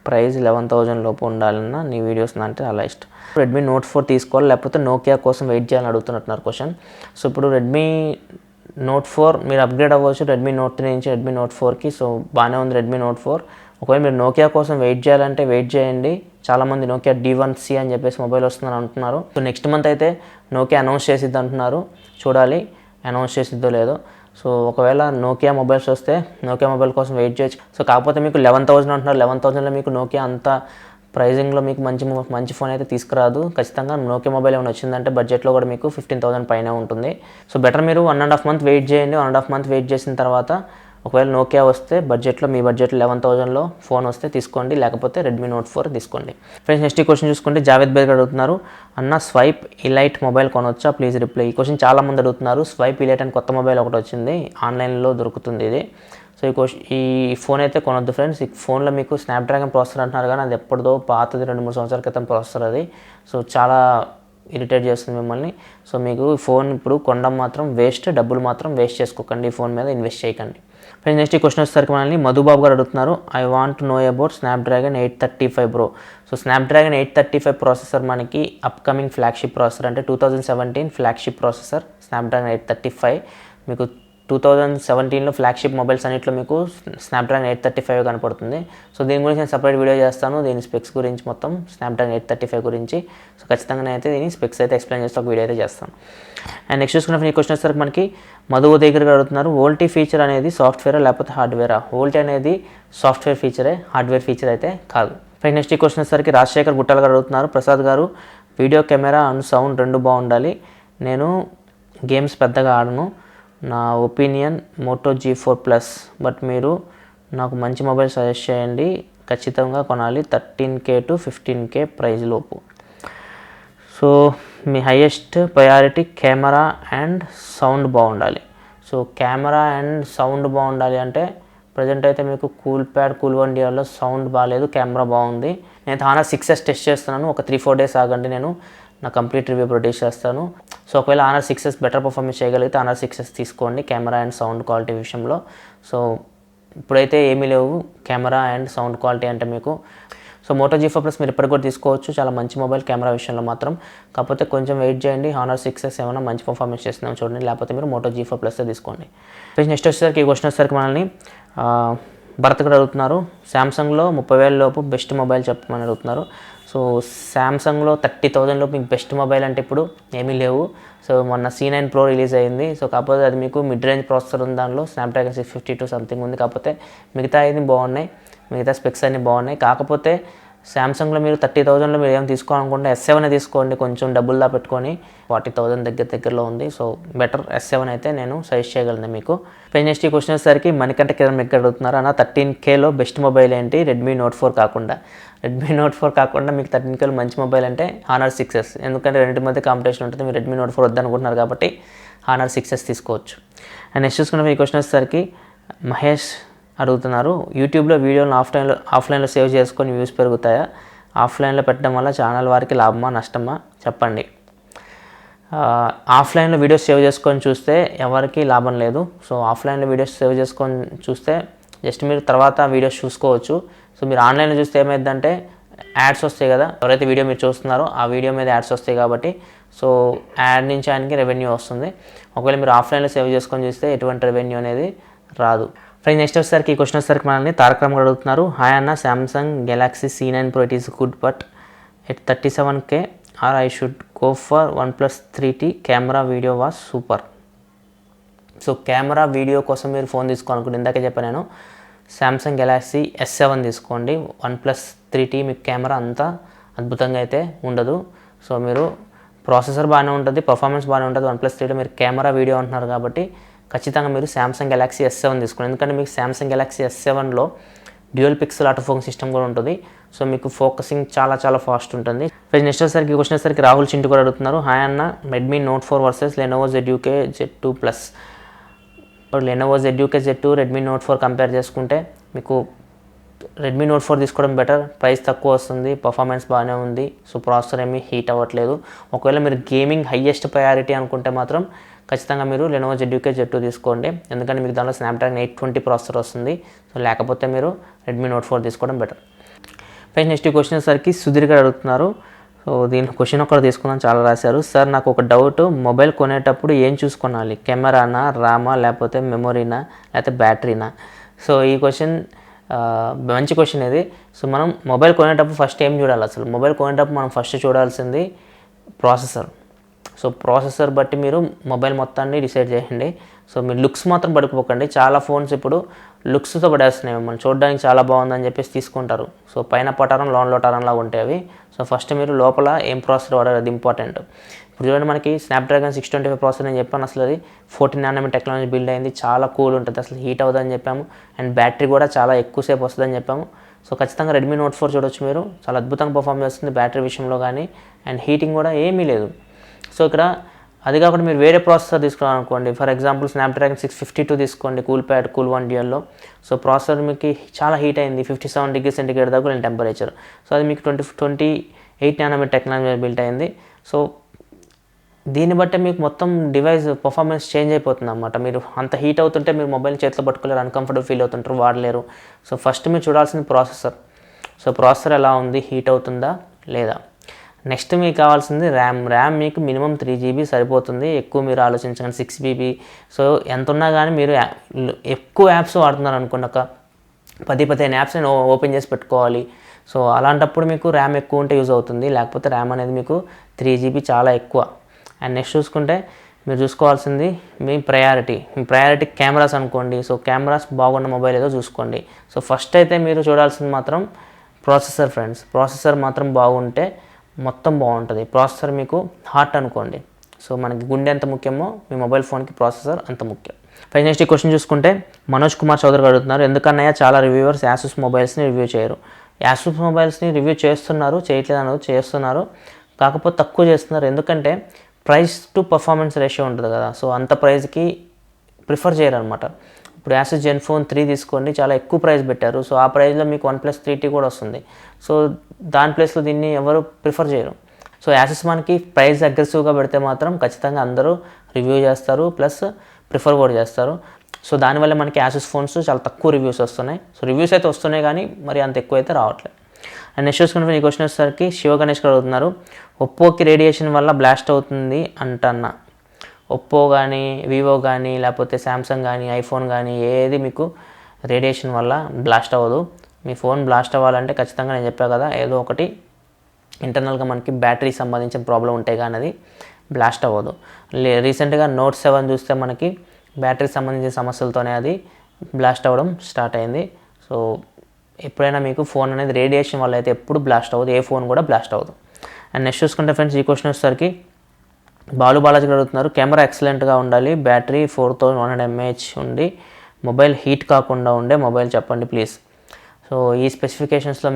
ప్రైస్ 11,000 లోపు ఉండాలన్న నీ వీడియోస్ అంటే అలా ఇష్టం. Redmi Note 4 తీసుకోవాలి లేకపోతే నోకియా కోసం వెయిట్ చేయాలని అడుగుతున్నట్టున్నారు క్వశ్చన్. సో ఇప్పుడు Redmi Note 4 మీరు అప్గ్రేడ్ అవ్వచ్చు Redmi Note 3 నుంచి Redmi Note 4కి. సో బాగానే ఉంది Redmi Note 4. ఒకవేళ మీరు నోకియా కోసం వెయిట్ చేయాలంటే వెయిట్ చేయండి. చాలామంది నోకియా D1C అని చెప్పేసి మొబైల్ వస్తుందని అంటున్నారు. సో నెక్స్ట్ మంత్ అయితే నోకియా అనౌన్స్ చేసిద్ది అంటున్నారు, చూడాలి అనౌన్స్ చేసిద్దో లేదో. సో ఒకవేళ నోకియా మొబైల్స్ వస్తే నోకియా మొబైల్ కోసం వెయిట్ చేయొచ్చు. సో కాకపోతే మీకు 11,000 అంటున్నారు, 11,000లో మీకు నోకియా అంత ప్రైజింగ్లో మీకు మంచి ఫోన్ అయితే తీసుకురాదు. ఖచ్చితంగా నోకియా మొబైల్ ఏమైనా వచ్చిందంటే బడ్జెట్లో కూడా మీకు 15,000 పైన ఉంటుంది. సో బెటర్ మీరు 1.5 month వెయిట్ చేయండి. 1.5 month వెయిట్ చేసిన తర్వాత ఒకవేళ నోకియా వస్తే బడ్జెట్లో మీ బడ్జెట్లో 11,000లో ఫోన్ వస్తే తీసుకోండి, లేకపోతే Redmi Note 4 తీసుకోండి. ఫ్రెండ్స్ నెక్స్ట్ క్వశ్చన్ చూసుకుంటే జావేద్ బేగ్ అడుగుతున్నారు, అన్న స్వైప్ ఇలైట్ మొబైల్ కొనొచ్చా, ప్లీజ్ రిప్లై. ఈ క్వశ్చన్ చాలామంది అడుగుతున్నారు. స్వైప్ ఇలైట్ అని కొత్త మొబైల్ ఒకటి వచ్చింది, ఆన్లైన్లో దొరుకుతుంది ఇది. సో ఈ ఫోన్ అయితే కొనొద్దు ఫ్రెండ్స్. ఈ ఫోన్లో మీకు స్నాప్డ్రాగన్ ప్రాసెసర్ అంటున్నారు కానీ అది ఎప్పటిదో పాతది, 2-3 సంవత్సరాల క్రితం ప్రాసెసర్ అది. సో చాలా ఇరిటేట్ చేస్తుంది మిమ్మల్ని. సో మీకు ఫోన్ ఇప్పుడు కొనడం మాత్రం వేస్ట్, డబ్బులు మాత్రం వేస్ట్ చేసుకోకండి, ఈ ఫోన్ మీద ఇన్వెస్ట్ చేయకండి. ఫ్రెండ్స్ నెక్స్ట్ క్వశ్చన్ వచ్చేసరికి మనల్ని మధుబాబు గారు అడుగుతున్నారు, I want to know about Snapdragon 835 Pro. So Snapdragon 835 processor మనకి అప్కమింగ్ ఫ్లాగ్షిప్ ప్రాసెసర్, అంటే 2017 ఫ్లాగ్షిప్ ప్రాసెసర్ స్నాప్డ్రాగన్ 835. మీకు 2017లో ఫ్లాగ్షిప్ మొబైల్స్ అన్నింటిలో మీకు స్నాప్డ్రాగన్ 835 కనపడుతుంది. సో దీని గురించి నేను సపరేట్ వీడియో చేస్తాను, దీని స్పెక్స్ గురించి మొత్తం స్నాప్డ్రాగన్ 835 గురించి. సో ఖచ్చితంగా అయితే దీని స్పెక్స్ అయితే ఎక్స్ప్లెయిన్ చేస్తూ ఒక వీడియో అయితే చేస్తాను. అండ్ నెక్స్ట్ చూసుకున్న ఈ క్వశ్చన్ వచ్చేసరికి మనకి మధు దగ్గర అడుగుతున్నారు, వోల్టీ ఫీచర్ అనేది సాఫ్ట్వేరా లేకపోతే హార్డ్వేరా? వోల్టీ అనేది సాఫ్ట్వేర్ ఫీచరే, హార్డ్వేర్ ఫీచర్ అయితే కాదు. నెక్స్ట్ ఈ క్వశ్చన్ వచ్చేసరికి రాజశేఖర్ గుట్టాల గారు అడుగుతున్నారు, ప్రసాద్ గారు వీడియో కెమెరా అండ్ సౌండ్ రెండు బాగుండాలి, నేను గేమ్స్ పెద్దగా ఆడను, నా ఒపీనియన్ మోటో G4+, బట్ మీరు నాకు మంచి మొబైల్ సజెస్ట్ చేయండి, ఖచ్చితంగా కొనాలి, 13K to 15K ప్రైజ్ లోపు. So me highest priority camera and sound బాగుండాలి. సో కెమెరా అండ్ సౌండ్ బాగుండాలి అంటే ప్రజెంట్ అయితే మీకు కూల్1 డియర్లో సౌండ్ బాగాలేదు, కెమెరా బాగుంది. నేను Honor 6s టెస్ట్ చేస్తున్నాను, ఒక 3-4 days ఆగండి, నేను నా కంప్లీట్ రివ్యూ ప్రొడ్యూస్ చేస్తాను. సో ఒకవేళ Honor 6s బెటర్ పర్ఫార్మెన్స్ చేయగలిగితే Honor 6s తీసుకోండి కెమెరా అండ్ సౌండ్ క్వాలిటీ విషయంలో. సో ఇప్పుడైతే ఏమీ లేవు కెమెరా అండ్ సౌండ్ క్వాలిటీ అంటే మీకు. సో మోటో G4+ మీరు ఇప్పటికి కూడా తీసుకోవచ్చు, చాలా మంచి మొబైల్ కెమెరా విషయంలో మాత్రం. కాకపోతే కొంచెం వెయిట్ చేయండి, Honor 6s ఏమైనా మంచి పర్ఫార్మెన్స్ చేస్తున్నాం చూడండి, లేకపోతే మీరు మోటో G4+ తీసుకోండి. నెక్స్ట్ వచ్చేసరికి ఈ క్వశ్చన్ వచ్చేసరికి మనల్ని భరత్ కూడా అడుగుతున్నారు, శాంసంగ్లో 30,000 లోపు బెస్ట్ మొబైల్ చెప్పమని అడుగుతున్నారు. సో శాంసంగ్లో 30,000 లోపు మీకు బెస్ట్ మొబైల్ అంటే ఇప్పుడు ఏమీ లేవు. సో మొన్న C9 Pro రిలీజ్ అయింది. సో కాకపోతే అది మీకు మిడ్ రేంజ్ ప్రాసెసర్ ఉంది, దానిలో స్నాప్డ్రాగన్ 652 సంథింగ్ ఉంది. కాకపోతే మిగతా అన్ని బాగున్నాయి, మిగతా స్పెక్స్ అన్నీ బాగున్నాయి. కాకపోతే శాంసంగ్లో మీరు 30,000లో మీరు ఏం తీసుకోవాలనుకుంటే S7 తీసుకోండి, కొంచెం డబ్బుల్లా పెట్టుకొని 40,000 దగ్గరలో ఉంది. సో బెటర్ S7 అయితే నేను సజెస్ట్ చేయగలను మీకు. నెక్స్ట్ ఈ క్వశ్చన్ వచ్చేసరికి మణికంఠ కిరణ్ ఎక్కడ అడుగుతున్నారు, అన్న 13Kలో బెస్ట్ మొబైల్ ఏంటి? Redmi Note 4 కాకుండా. Redmi Note 4 కాకుండా మీకు 13Kలో మంచి మొబైల్ అంటే Honor 6s, ఎందుకంటే రెండింటి మధ్య కాంపిటీషన్ ఉంటుంది. మీరు Redmi Note 4 వద్దనుకుంటున్నారు కాబట్టి Honor 6s తీసుకోవచ్చు. అండ్ నెక్స్ట్ చూసుకున్న ఈ క్వశ్చన్ వచ్చేసరికి మహేష్ అడుగుతున్నారు. యూట్యూబ్లో వీడియోలను ఆఫ్లైన్లో సేవ్ చేసుకొని వ్యూస్ పెరుగుతాయా? ఆఫ్లైన్లో పెట్టడం వల్ల ఛానల్ వారికి లాభమా నష్టమా చెప్పండి. ఆఫ్లైన్లో వీడియోస్ సేవ్ చేసుకొని చూస్తే ఎవరికి లాభం లేదు. సో ఆఫ్లైన్లో వీడియోస్ సేవ్ చేసుకొని చూస్తే జస్ట్ మీరు తర్వాత వీడియోస్ చూసుకోవచ్చు. సో మీరు ఆన్లైన్లో చూస్తే ఏమైందంటే యాడ్స్ వస్తాయి కదా, ఎవరైతే వీడియో మీరు చూస్తున్నారో ఆ వీడియో మీద యాడ్స్ వస్తాయి కాబట్టి సో యాడ్ నుంచి ఆయనకి రెవెన్యూ వస్తుంది. ఒకవేళ మీరు ఆఫ్లైన్లో సేవ్ చేసుకొని చూస్తే ఎటువంటి రెవెన్యూ అనేది రాదు. ఫ్రెండ్స్ నెక్స్ట్ వచ్చేసరికి ఈ క్వశ్చన్ వచ్చేసరికి మనల్ని తారకరామ్ గారు అడుగుతున్నారు. హాయ్ అన్న, Samsung Galaxy C9 Pro it is good but at 37K or I should go for OnePlus 3T camera video was super. So camera video కోసం మీరు ఫోన్ తీసుకోవాలనుకుంటే ఇందాకే చెప్పాను నేను, సామ్సంగ్ గెలాక్సీ S7 తీసుకోండి. OnePlus 3T మీకు camera అంతా అద్భుతంగా అయితే ఉండదు. సో మీరు ప్రాసెసర్ బాగానే ఉంటుంది, పర్ఫార్మెన్స్ బాగానే ఉంటుంది. OnePlus 3T మీరు కెమెరా వీడియో అంటున్నారు కాబట్టి ఖచ్చితంగా మీరు సామ్సంగ్ గెలాక్సీ S7 తీసుకోండి. ఎందుకంటే మీకు సామ్సంగ్ గెలాక్సీ S7లో dual pixel auto focus system కూడా ఉంటుంది. సో మీకు ఫోకసింగ్ చాలా చాలా ఫాస్ట్ ఉంటుంది. నెక్స్ట్ వచ్చేసరికి క్వశ్చన్ వచ్చేసరికి రాహుల్ చింటూ కూడా అడుగుతున్నారు. హాయ్ అన్న, Redmi Note 4 versus Lenovo ZUK Z2 Plus. ఇప్పుడు Lenovo ZUK Z2 Redmi Note 4 compare చేసుకుంటే మీకు Redmi Note 4 తీసుకోవడం బెటర్. ప్రైస్ తక్కువ వస్తుంది, పర్ఫార్మెన్స్ బాగానే ఉంది. సో ప్రాసెసర్ ఏమీ హీట్ అవ్వట్లేదు. ఒకవేళ మీరు గేమింగ్ హైయెస్ట్ ప్రయారిటీ అనుకుంటే మాత్రం ఖచ్చితంగా మీరు Lenovo ZUK Z2 తీసుకోండి. ఎందుకంటే మీకు దానిలో Snapdragon 820 ప్రాసెసర్ వస్తుంది. సో లేకపోతే మీరు Redmi Note 4 తీసుకోవడం బెటర్. ఫ్రెండ్స్ నెక్స్ట్ క్వశ్చన్ వచ్చేసరికి సుధీర్ గారు అడుగుతున్నారు. సో దీని క్వశ్చన్ ఒకటి తీసుకుందాం, చాలా రాశారు. సార్ నాకు ఒక డౌట్, మొబైల్ కొనేటప్పుడు ఏం చూసుకోవాలి, కెమెరానా, ర్యామా, లేకపోతే మెమొరీనా, లేకపోతే బ్యాటరీనా? సో ఈ క్వశ్చన్ మంచి క్వశ్చన్ ఇది. సో మనం మొబైల్ కొనేటప్పుడు ఫస్ట్ ఏం చూడాలి, అసలు మొబైల్ కొనేటప్పుడు మనం ఫస్ట్ చూడాల్సింది ప్రాసెసర్. సో ప్రాసెసర్ బట్టి మీరు మొబైల్ మొత్తాన్ని డిసైడ్ చేయండి. సో మీరు లుక్స్ మాత్రం పడిపోకండి. చాలా ఫోన్స్ ఇప్పుడు లుక్స్తో పడేస్తున్నాయి, మనం చూడడానికి చాలా బాగుందని చెప్పేసి తీసుకుంటారు. సో పైన పటారం లోన్ లోటారంలా ఉంటాయి అవి. సో ఫస్ట్ మీరు లోపల ఏం ప్రాసెసర్ వాడారు అది ఇంపార్టెంట్. ఇప్పుడు చూడండి, మనకి Snapdragon 625 ప్రాసెసర్ నేను చెప్పాను, అసలు అది 14 nm టెక్నాలజీ బిల్డ్ అయింది, చాలా కూల్ ఉంటుంది, అసలు హీట్ అవుతుందని చెప్పాము. అండ్ బ్యాటరీ కూడా చాలా ఎక్కువసేపు వస్తుందని చెప్పాము. సో ఖచ్చితంగా Redmi Note 4 చూడొచ్చు మీరు, చాలా అద్భుతంగా పర్ఫామ్ చేస్తుంది బ్యాటరీ విషయంలో కానీ. అండ్ హీటింగ్ కూడా ఏమీ లేదు. సో ఇక్కడ అది కాకుండా మీరు వేరే ప్రాసెసర్ తీసుకోవాలనుకోండి, ఫర్ ఎగ్జాంపుల్ Snapdragon 652 తీసుకోండి, కూల్ప్యాడ్ కూల్1 డ్యూయల్లో. సో ప్రాసెసర్ మీకు చాలా హీట్ అయింది, 57 degrees సెంటిగ్రేడ్ దాకా వెళ్ళిన టెంపరేచర్. సో అది మీకు 28 nm టెక్నాలజీ బిల్ట్ అయింది. సో దీన్ని బట్టి మీకు మొత్తం డివైస్ పర్ఫార్మెన్స్ చేంజ్ అయిపోతుంది అన్నమాట. మీరు అంత హీట్ అవుతుంటే మీరు మొబైల్ చేతిలో పట్టుకోలేరు, అన్కంఫర్టబుల్ ఫీల్ అవుతుంటారు, వాడలేరు. సో ఫస్ట్ మీరు చూడాల్సింది ప్రాసెసర్. సో ప్రాసెసర్ ఎలా ఉంది, హీట్ అవుతుందా లేదా. నెక్స్ట్ మీకు కావాల్సింది ర్యామ్ మీకు మినిమం 3 GB సరిపోతుంది, ఎక్కువ మీరు ఆలోచించండి 6 GB. సో ఎంత ఉన్నా కానీ మీరు ఎక్కువ యాప్స్ వాడుతున్నారు అనుకోండి, ఒక 10-15 యాప్స్ ఓపెన్ చేసి పెట్టుకోవాలి. సో అలాంటప్పుడు మీకు ర్యామ్ ఎక్కువ ఉంటే యూజ్ అవుతుంది, లేకపోతే ర్యామ్ అనేది మీకు 3 GB చాలా ఎక్కువ. అండ్ నెక్స్ట్ చూసుకుంటే మీరు చూసుకోవాల్సింది మీ ప్రయారిటీ కెమెరాస్ అనుకోండి. సో కెమెరాస్ బాగున్న మొబైల్ ఏదో చూసుకోండి. సో ఫస్ట్ అయితే మీరు చూడాల్సింది మాత్రం ప్రాసెసర్ ఫ్రెండ్స్. ప్రాసెసర్ మాత్రం బాగుంటే మొత్తం బాగుంటుంది. ప్రాసెసర్ మీకు హార్ట్ అనుకోండి. సో మనకి గుండె ఎంత ముఖ్యమో మీ మొబైల్ ఫోన్కి ప్రాసెసర్ అంత ముఖ్యం. నెక్స్ట్ ఈ క్వశ్చన్ చూసుకుంటే మనోజ్ కుమార్ చౌదరి అడుగుతున్నారు, ఎందుకన్నయ్య చాలా రివ్యూవర్స్ యాసూస్ మొబైల్స్ని రివ్యూ చేయరు? యాసూస్ మొబైల్స్ని రివ్యూ చేస్తున్నారు, చేయట్లేదు అన్నది చేస్తున్నారు, కాకపోతే తక్కువ చేస్తున్నారు. ఎందుకంటే ప్రైస్ టు పర్ఫార్మెన్స్ రేషియో ఉంటుంది కదా, సో అంత ప్రైస్కి ప్రిఫర్ చేయరు అనమాట. ఇప్పుడు యాసూస్ Zenfone 3 తీసుకోండి, చాలా ఎక్కువ ప్రైస్ పెట్టారు. సో ఆ ప్రైస్లో మీకు OnePlus 3T కూడా వస్తుంది. సో దాని ప్లేస్లో దీన్ని ఎవరు ప్రిఫర్ చేయరు. సో యాసూస్ మనకి ప్రైస్ అగ్రెసివ్గా పెడితే మాత్రం ఖచ్చితంగా అందరూ రివ్యూ చేస్తారు, ప్లస్ ప్రిఫర్ కూడా చేస్తారు. సో దానివల్ల మనకి యాసూస్ ఫోన్స్ చాలా తక్కువ రివ్యూస్ వస్తున్నాయి. సో రివ్యూస్ అయితే వస్తున్నాయి కానీ మరి అంత ఎక్కువ అయితే రావట్లేదు. అండ్ నెక్స్ట్ చూసుకుంటే ఈ క్వశ్చన్ వచ్చేసరికి శివ గణేష్ గారు అడుగుతున్నారు, ఒప్పోకి రేడియేషన్ వల్ల బ్లాస్ట్ అవుతుంది అంటన్నా. ఒప్పో కానీ, వివో కానీ, లేకపోతే శాంసంగ్ కానీ, ఐఫోన్ కానీ ఏది మీకు రేడియేషన్ వల్ల బ్లాస్ట్ అవ్వదు. మీ ఫోన్ బ్లాస్ట్ అవ్వాలంటే ఖచ్చితంగా నేను చెప్పా కదా, ఏదో ఒకటి ఇంటర్నల్గా మనకి బ్యాటరీకి సంబంధించిన ప్రాబ్లం ఉంటే కానీ అది బ్లాస్ట్ అవ్వదు. రీసెంట్గా Note 7 చూస్తే మనకి బ్యాటరీకి సంబంధించిన సమస్యలతోనే అది బ్లాస్ట్ అవ్వడం స్టార్ట్ అయింది. సో ఎప్పుడైనా మీకు ఫోన్ అనేది రేడియేషన్ వల్ల అయితే ఎప్పుడు బ్లాస్ట్ అవ్వదు, ఏ ఫోన్ కూడా బ్లాస్ట్ అవ్వదు. అండ్ నెక్స్ట్ చూసుకుంటే ఫ్రెండ్స్ ఈ క్వశ్చన్ వచ్చేసరికి బాలాజీ అడుగుతున్నారు, కెమెరా ఎక్సలెంట్గా ఉండాలి, బ్యాటరీ 4100 mAh ఉండి మొబైల్ హీట్ కాకుండా ఉండే మొబైల్ చెప్పండి ప్లీజ్. సో ఈ స్పెసిఫికేషన్స్లో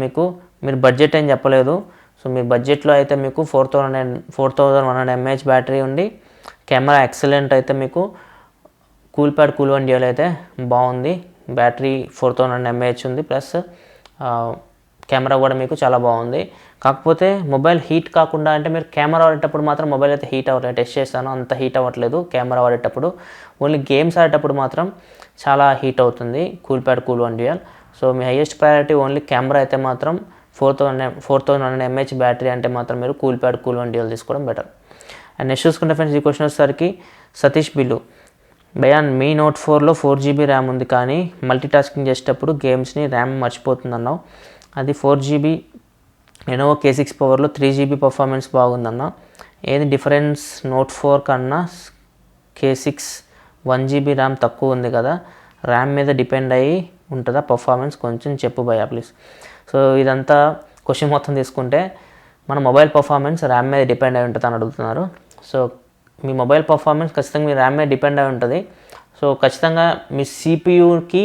మీరు బడ్జెట్ ఏం చెప్పలేదు. సో మీరు బడ్జెట్లో అయితే మీకు 4100 mAh బ్యాటరీ ఉండి కెమెరా ఎక్సలెంట్ అయితే మీకు కూల్ప్యాడ్ కూల్1 డ్యూయల్ అయితే బాగుంది. బ్యాటరీ 4000 mAh ఉంది, ప్లస్ కెమెరా కూడా మీకు చాలా బాగుంది. కాకపోతే మొబైల్ హీట్ కాకుండా అంటే మీరు కెమెరా వాడేటప్పుడు మాత్రం మొబైల్ అయితే హీట్ అవ్వట్లేదు. టెస్ట్ చేస్తాను, అంత హీట్ అవ్వట్లేదు కెమెరా వాడేటప్పుడు. ఓన్లీ గేమ్స్ ఆడేటప్పుడు మాత్రం చాలా హీట్ అవుతుంది కూల్ప్యాడ్ కూల్1 డ్యూయల్. సో మీ హైయెస్ట్ ప్రయారిటీ ఓన్లీ కెమెరా అయితే మాత్రం 4000 mAh బ్యాటరీ అంటే మాత్రం మీరు కూల్ప్యాడ్ కూల్1 డ్యూయల్ తీసుకోవడం బెటర్. అండ్ నెక్స్ట్ చూసుకుంటే ఫ్రెండ్స్, ఈ క్వశ్చన్ వచ్చేసరికి సతీష్ బిల్లు, భయ్యా మీ Note 4లో 4GB ర్యామ్ ఉంది, కానీ మల్టీటాస్కింగ్ చేసేటప్పుడు గేమ్స్ని ర్యామ్ మర్చిపోతుంది అన్నావు. అది 4GB లెనోవో K6 పవర్లో 3GB పర్ఫార్మెన్స్ బాగుందన్న. ఏది డిఫరెన్స్ Note 4 కన్నా K6 1GB ర్యామ్ తక్కువ ఉంది కదా, ర్యామ్ మీద డిపెండ్ అయ్యి ఉంటుందా పర్ఫార్మెన్స్, కొంచెం చెప్పు భయ్యా ప్లీజ్. సో ఇదంతా క్వశ్చన్ మొత్తం తీసుకుంటే మన మొబైల్ పర్ఫార్మెన్స్ ర్యామ్ మీద డిపెండ్ అయి ఉంటుంది అని అడుగుతున్నారు. సో మీ మొబైల్ పర్ఫార్మెన్స్ ఖచ్చితంగా మీ ర్యామ్ మీద డిపెండ్ అయి ఉంటుంది. సో ఖచ్చితంగా మీ సిపియూకి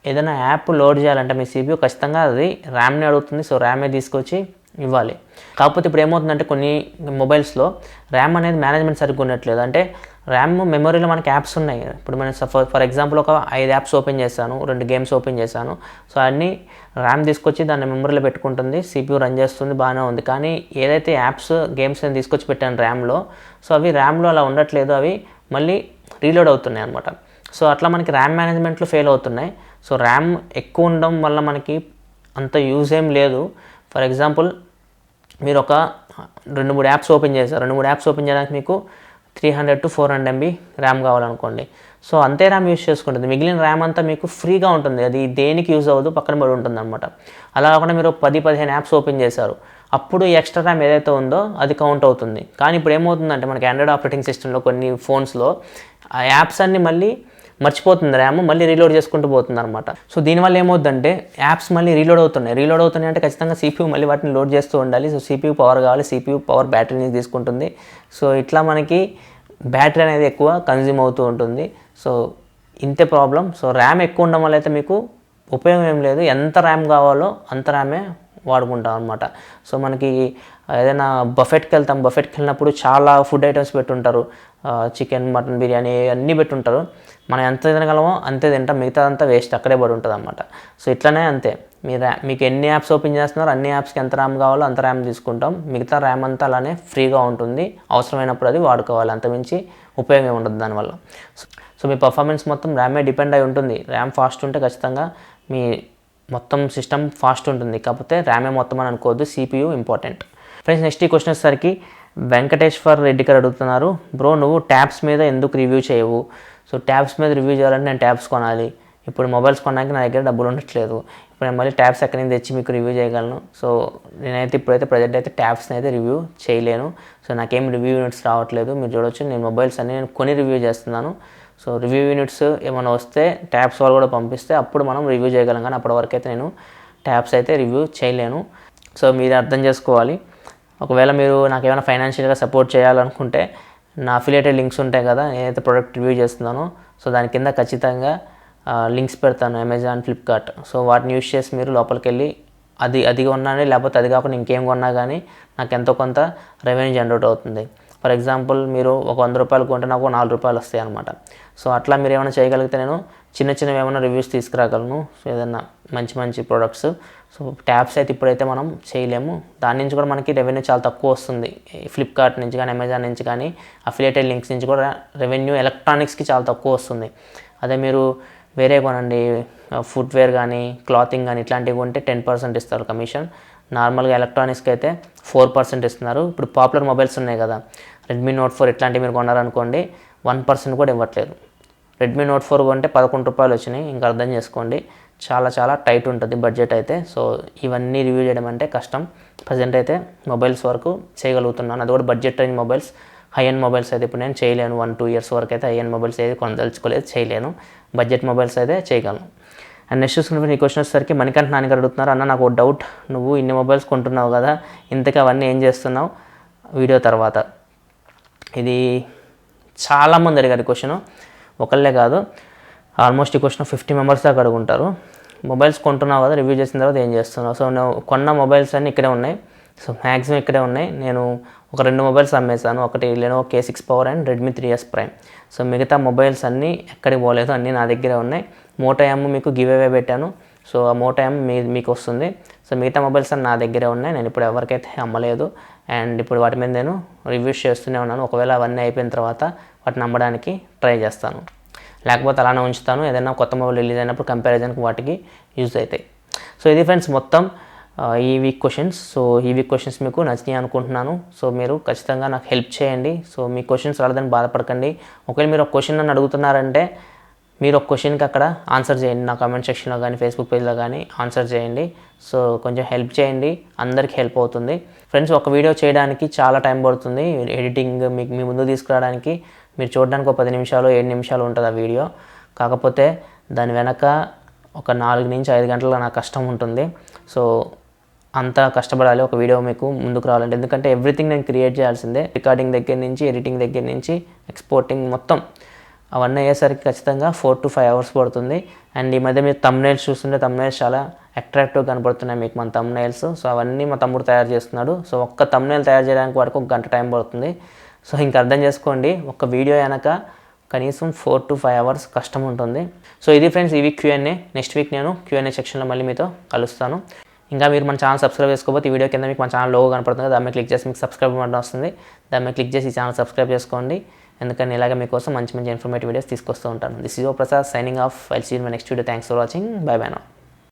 ఏదైనా యాప్ లోడ్ చేయాలంటే మీ సిపియూ ఖచ్చితంగా అది ర్యామ్ని అడుగుతుంది. సో ర్యామే తీసుకొచ్చి ఇవ్వాలి. కాకపోతే ఇప్పుడు ఏమవుతుందంటే కొన్ని మొబైల్స్లో ర్యామ్ అనేది మేనేజ్మెంట్ సరిగ్గా ఉండట్లేదు. అంటే ర్యామ్ మెమరీలో మనకి యాప్స్ ఉన్నాయి. ఇప్పుడు మనం ఫర్ ఎగ్జాంపుల్ ఒక 5 యాప్స్ ఓపెన్ చేశాను, 2 గేమ్స్ ఓపెన్ చేశాను. సో అన్నీ ర్యామ్ తీసుకొచ్చి దాన్ని మెమరీలో పెట్టుకుంటుంది, సిపియూ రన్ చేస్తుంది, బాగానే ఉంది. కానీ ఏదైతే యాప్స్ గేమ్స్ నేను తీసుకొచ్చి పెట్టాను ర్యామ్లో, సో అవి ర్యామ్లో అలా ఉండట్లేదు, అవి మళ్ళీ రీలోడ్ అవుతున్నాయి అనమాట. సో అట్లా మనకి ర్యామ్ మేనేజ్మెంట్లో ఫెయిల్ అవుతున్నాయి. సో ర్యామ్ ఎక్కువ ఉండడం వల్ల మనకి అంత యూజ్ ఏం లేదు. ఫర్ ఎగ్జాంపుల్ మీరు ఒక 2-3 యాప్స్ ఓపెన్ చేశారు, 2-3 యాప్స్ ఓపెన్ చేయడానికి మీకు 300 to 400 MB ర్యామ్ కావాలనుకోండి. సో అంతే ర్యామ్ యూజ్ చేసుకుంటుంది, మిగిలిన ర్యామ్ అంతా మీకు ఫ్రీగా ఉంటుంది, అది దేనికి యూజ్ అవ్వదు, పక్కన పడి ఉంటుంది అనమాట. అలా కాకుండా మీరు 10-15 యాప్స్ ఓపెన్ చేశారు, అప్పుడు ఈ ఎక్స్ట్రా ర్యామ్ ఏదైతే ఉందో అది కౌంట్ అవుతుంది. కానీ ఇప్పుడు ఏమవుతుందంటే మనకి ఆండ్రాయిడ్ ఆపరేటింగ్ సిస్టంలో కొన్ని ఫోన్స్లో ఆ యాప్స్ అన్నీ మళ్ళీ మర్చిపోతుంది ర్యామ్, మళ్ళీ రీలోడ్ చేసుకుంటూ పోతుంది అనమాట. సో దీనివల్ల ఏమవుతుందంటే యాప్స్ మళ్ళీ రీలోడ్ అవుతున్నాయి అంటే ఖచ్చితంగా సిపియూ మళ్ళీ వాటిని లోడ్ చేస్తూ ఉండాలి. సో సిపియూ పవర్ కావాలి, సిపియూ పవర్ బ్యాటరీని తీసుకుంటుంది. సో ఇట్లా మనకి బ్యాటరీ అనేది ఎక్కువ కన్జ్యూమ్ అవుతూ ఉంటుంది. సో ఇంతే ప్రాబ్లం. సో ర్యామ్ ఎక్కువ ఉండడం వల్ల అయితే మీకు ఉపయోగం ఏం లేదు, ఎంత ర్యామ్ కావాలో అంత ర్యామే వాడుకుంటాం అనమాట. సో మనకి ఏదైనా బఫెట్కి వెళ్ళినప్పుడు చాలా ఫుడ్ ఐటమ్స్ పెట్టుంటారు, చికెన్, మటన్, బిర్యానీ అన్నీ పెట్టుంటారు. మనం ఎంత తినగలమో అంతే తింటాం, మిగతా అంతా వేస్ట్ అక్కడే పడి ఉంటుంది అనమాట. సో ఇట్లనే అంతే, మీకు ఎన్ని యాప్స్ ఓపెన్ చేస్తున్నారో అన్ని యాప్స్కి ఎంత ర్యామ్ కావాలో అంత ర్యామ్ తీసుకుంటాం, మిగతా ర్యామ్ అంతా అలానే ఫ్రీగా ఉంటుంది, అవసరమైనప్పుడు అది వాడుకోవాలి, అంతమించి ఉపయోగం ఉండదు దానివల్ల. సో మీ పర్ఫార్మెన్స్ మొత్తం ర్యామే డిపెండ్ అయి ఉంటుంది. ర్యామ్ ఫాస్ట్ ఉంటే ఖచ్చితంగా మీ మొత్తం సిస్టమ్ ఫాస్ట్ ఉంటుంది. కాకపోతే ర్యామే మొత్తం అని అనుకోవద్దు, సిపియూ ఇంపార్టెంట్. ఫ్రెండ్స్ నెక్స్ట్ ఈ క్వశ్చన్ వచ్చేసరికి వెంకటేశ్వర్ రెడ్డి గారు అడుగుతున్నారు, బ్రో నువ్వు ట్యాబ్స్ మీద ఎందుకు రివ్యూ చేయవు? సో ట్యాబ్స్ మీద రివ్యూ చేయాలంటే నేను ట్యాబ్స్ కొనాలి, ఇప్పుడు మొబైల్స్ కొనడానికి నా దగ్గర డబ్బులు ఉండట్లేదు, ఇప్పుడు నేను మళ్ళీ ట్యాబ్స్ ఎక్కడి నుంచి తెచ్చి మీకు రివ్యూ చేయగలను? సో నేనైతే ఇప్పుడైతే ప్రజెంట్ అయితే ట్యాబ్స్ని అయితే రివ్యూ చేయలేను. సో నాకేం రివ్యూ యూనిట్స్ రావట్లేదు. మీరు చూడవచ్చు నేను మొబైల్స్ అన్ని నేను కొని రివ్యూ చేస్తున్నాను. సో రివ్యూ యూనిట్స్ ఏమైనా వస్తే ట్యాబ్స్ వాళ్ళు కూడా పంపిస్తే అప్పుడు మనం రివ్యూ చేయగలం, కానీ అప్పటి వరకు అయితే నేను ట్యాబ్స్ అయితే రివ్యూ చేయలేను. సో మీరు అర్థం చేసుకోవాలి. ఒకవేళ మీరు నాకు ఏమైనా ఫైనాన్షియల్గా సపోర్ట్ చేయాలనుకుంటే నా అఫిలియేటెడ్ లింక్స్ ఉంటాయి కదా, నేనైతే ప్రోడక్ట్ రివ్యూ చేస్తున్నానో సో దాని కింద ఖచ్చితంగా లింక్స్ పెడతాను, అమెజాన్, ఫ్లిప్కార్ట్. సో వాటిని యూజ్ చేసి మీరు లోపలికి వెళ్ళి అది కొన్నానే, లేకపోతే అది కాకుండా ఇంకేం కొన్నా కానీ నాకు ఎంతో కొంత రెవెన్యూ జనరేట్ అవుతుంది. ఫర్ ఎగ్జాంపుల్ మీరు ఒక 100 రూపాయలు కొంటే నాకు 4 రూపాయలు వస్తాయి అనమాట. సో అట్లా మీరు ఏమైనా చేయగలిగితే నేను చిన్నవి ఏమైనా రివ్యూస్ తీసుకురాగలను, సో ఏదైనా మంచి ప్రోడక్ట్స్. సో ట్యాబ్స్ అయితే ఇప్పుడైతే మనం చేయలేము, దాని నుంచి కూడా మనకి రెవెన్యూ చాలా తక్కువ వస్తుంది. ఫ్లిప్కార్ట్ నుంచి కానీ, అమెజాన్ నుంచి కానీ, అఫిలియేటెడ్ లింక్స్ నుంచి కూడా రెవెన్యూ ఎలక్ట్రానిక్స్కి చాలా తక్కువ వస్తుంది. అదే మీరు వేరే కొనండి, ఫుట్వేర్ కానీ, క్లాతింగ్ కానీ ఇట్లాంటివి కొంటే 10% ఇస్తారు కమిషన్. నార్మల్గా ఎలక్ట్రానిక్స్కి అయితే 4% ఇస్తున్నారు. ఇప్పుడు పాపులర్ మొబైల్స్ ఉన్నాయి కదా, రెడ్మీ Note 4 ఇట్లాంటివి మీరు కొన్నారనుకోండి 1% కూడా ఇవ్వట్లేదు. రెడ్మీ Note 4 కొంటే 11 రూపాయలు వచ్చినాయి, ఇంకా అర్థం చేసుకోండి చాలా టైట్ ఉంటుంది బడ్జెట్ అయితే. సో ఇవన్నీ రివ్యూ చేయడం అంటే కష్టం. ప్రజెంట్ అయితే మొబైల్స్ వరకు చేయగలుగుతున్నాను, అది కూడా budget range mobiles. High end mobiles అయితే ఇప్పుడు నేను చేయలేను, 1-2 ఇయర్స్ వరకు అయితే హై ఎండ్ మొబైల్స్ అయితే కొనదలుచుకోలేదు, చేయలేను. బడ్జెట్ మొబైల్స్ అయితే చేయగలను. అండ్ నెక్స్ట్ చూసుకున్నప్పుడు ఈ క్వశ్చన్ వచ్చేసరికి మణికంఠ నాన్నగారు అడుగుతున్నారు, అన్న నాకు డౌట్, నువ్వు ఇన్ని మొబైల్స్ కొంటున్నావు కదా, ఇంతకీ అవన్నీ ఏం చేస్తున్నావు వీడియో తర్వాత? ఇది చాలామంది అడిగారు క్వశ్చన్, ఒకళ్ళే కాదు, ఆల్మోస్ట్ ఈ క్వశ్చన్ 50 మెంబర్స్ దాకా అడుగుంటారు. మొబైల్స్ కొంటున్నావు కదా, రివ్యూ చేసిన తర్వాత ఏం చేస్తున్నావు? సో నువ్వు కొన్న మొబైల్స్ అన్నీ ఇక్కడే ఉన్నాయి, సో మ్యాక్సిమం ఇక్కడే ఉన్నాయి. నేను ఒక 2 మొబైల్స్ అమ్మేశాను. ఒకటి Lenovo K6 power and Redmi 3S prime. So మిగతా మొబైల్స్ అన్నీ ఎక్కడికి పోలేదు, అన్నీ నా దగ్గరే ఉన్నాయి. మోటో M మీకు గివ్ అవే పెట్టాను. సో ఆ మోటో M మీకు వస్తుంది. సో మిగతా మొబైల్స్ అన్నీ నా దగ్గరే ఉన్నాయి. నేను ఇప్పుడు ఎవరికైతే అమ్మలేదు అండ్ ఇప్పుడు వాటి మీద నేను రివ్యూస్ చేస్తూనే ఉన్నాను. ఒకవేళ అవన్నీ అయిపోయిన తర్వాత వాటిని అమ్మడానికి ట్రై చేస్తాను, లేకపోతే అలానే ఉంచుతాను. ఏదైనా కొత్త మొబైల్ రిలీజ్ అయినప్పుడు కంపారిజన్కి వాటికి యూజ్ అవుతాయి. సో ఇది ఫ్రెండ్స్ మొత్తం ఈ వీక్ క్వశ్చన్స్. సో ఈ వీక్ క్వశ్చన్స్ మీకు నచ్చినాయి అనుకుంటున్నాను. సో మీరు ఖచ్చితంగా నాకు హెల్ప్ చేయండి. సో మీ క్వశ్చన్స్ రాలేదని బాధపడకండి. ఒకవేళ మీరు ఒక క్వశ్చన్ నన్ను అడుగుతున్నారంటే మీరు ఒక క్వశ్చన్కి అక్కడ ఆన్సర్ చేయండి. నా కామెంట్ సెక్షన్లో కానీ ఫేస్బుక్ పేజ్లో కానీ ఆన్సర్ చేయండి. సో కొంచెం హెల్ప్ చేయండి, అందరికీ హెల్ప్ అవుతుంది. ఫ్రెండ్స్ ఒక వీడియో చేయడానికి చాలా టైం పడుతుంది. ఎడిటింగ్ మీకు మీ ముందు తీసుకురావడానికి మీరు చూడడానికి ఒక 10 నిమిషాలు 7 నిమిషాలు ఉంటుంది ఆ వీడియో. కాకపోతే దాని వెనక ఒక 4 నుంచి 5 గంటల నా కష్టం ఉంటుంది. సో అంతా కష్టపడాలి ఒక వీడియో మీకు ముందుకు రావాలంటే. ఎందుకంటే ఎవ్రీథింగ్ నేను క్రియేట్ చేయాల్సిందే, రికార్డింగ్ దగ్గర నుంచి ఎడిటింగ్ దగ్గర నుంచి ఎక్స్పోర్టింగ్ మొత్తం అవన్నీ అయ్యేసరికి ఖచ్చితంగా 4 to 5 hours పడుతుంది. అండ్ ఈ మధ్య మీరు తమ్నైల్స్ చూస్తుంటే తమ్నైల్స్ చాలా అట్రాక్టివ్గా కనపడుతున్నాయి మీకు మన తమ్నైల్స్. సో అవన్నీ మా తమ్ముడు తయారు చేస్తున్నాడు. సో ఒక్క తమ్నైల్ తయారు చేయడానికి వాడికి 1 గంట టైం పడుతుంది. సో ఇంక అర్థం చేసుకోండి, ఒక వీడియో వెనక కనీసం 4 to 5 hours కష్టం ఉంటుంది. సో ఇది ఫ్రెండ్స్ ఈ వీక్ Q&A. నెక్స్ట్ వీక్ నేను Q&A సెక్షన్లో మళ్ళీ మీతో కలుస్తాను. ఇంకా మీరు మన ఛానల్ సబ్స్క్రైబ్ చేసుకోకపోతే ఈ వీడియో కింద మీకు మన ఛానల్ లోగో కనపడుతుంది, దాని మీద క్లిక్ చేసి మీకు సబ్స్క్రైబ్ బటన్ వస్తుంది. దాని మీద క్లిక్ చేసి ఈ ఛానల్ సబ్స్క్రైబ్ చేసుకోండి. ఎందుకంటే ఇలాగే మీకోసం మంచి మంచి ఇన్ఫర్మేటివ్ వీడియోస్ తీసుకొస్తూ ఉంటాను. This is your Prasad signing off. I'll see you in my next video. Thanks for watching. Bye bye now.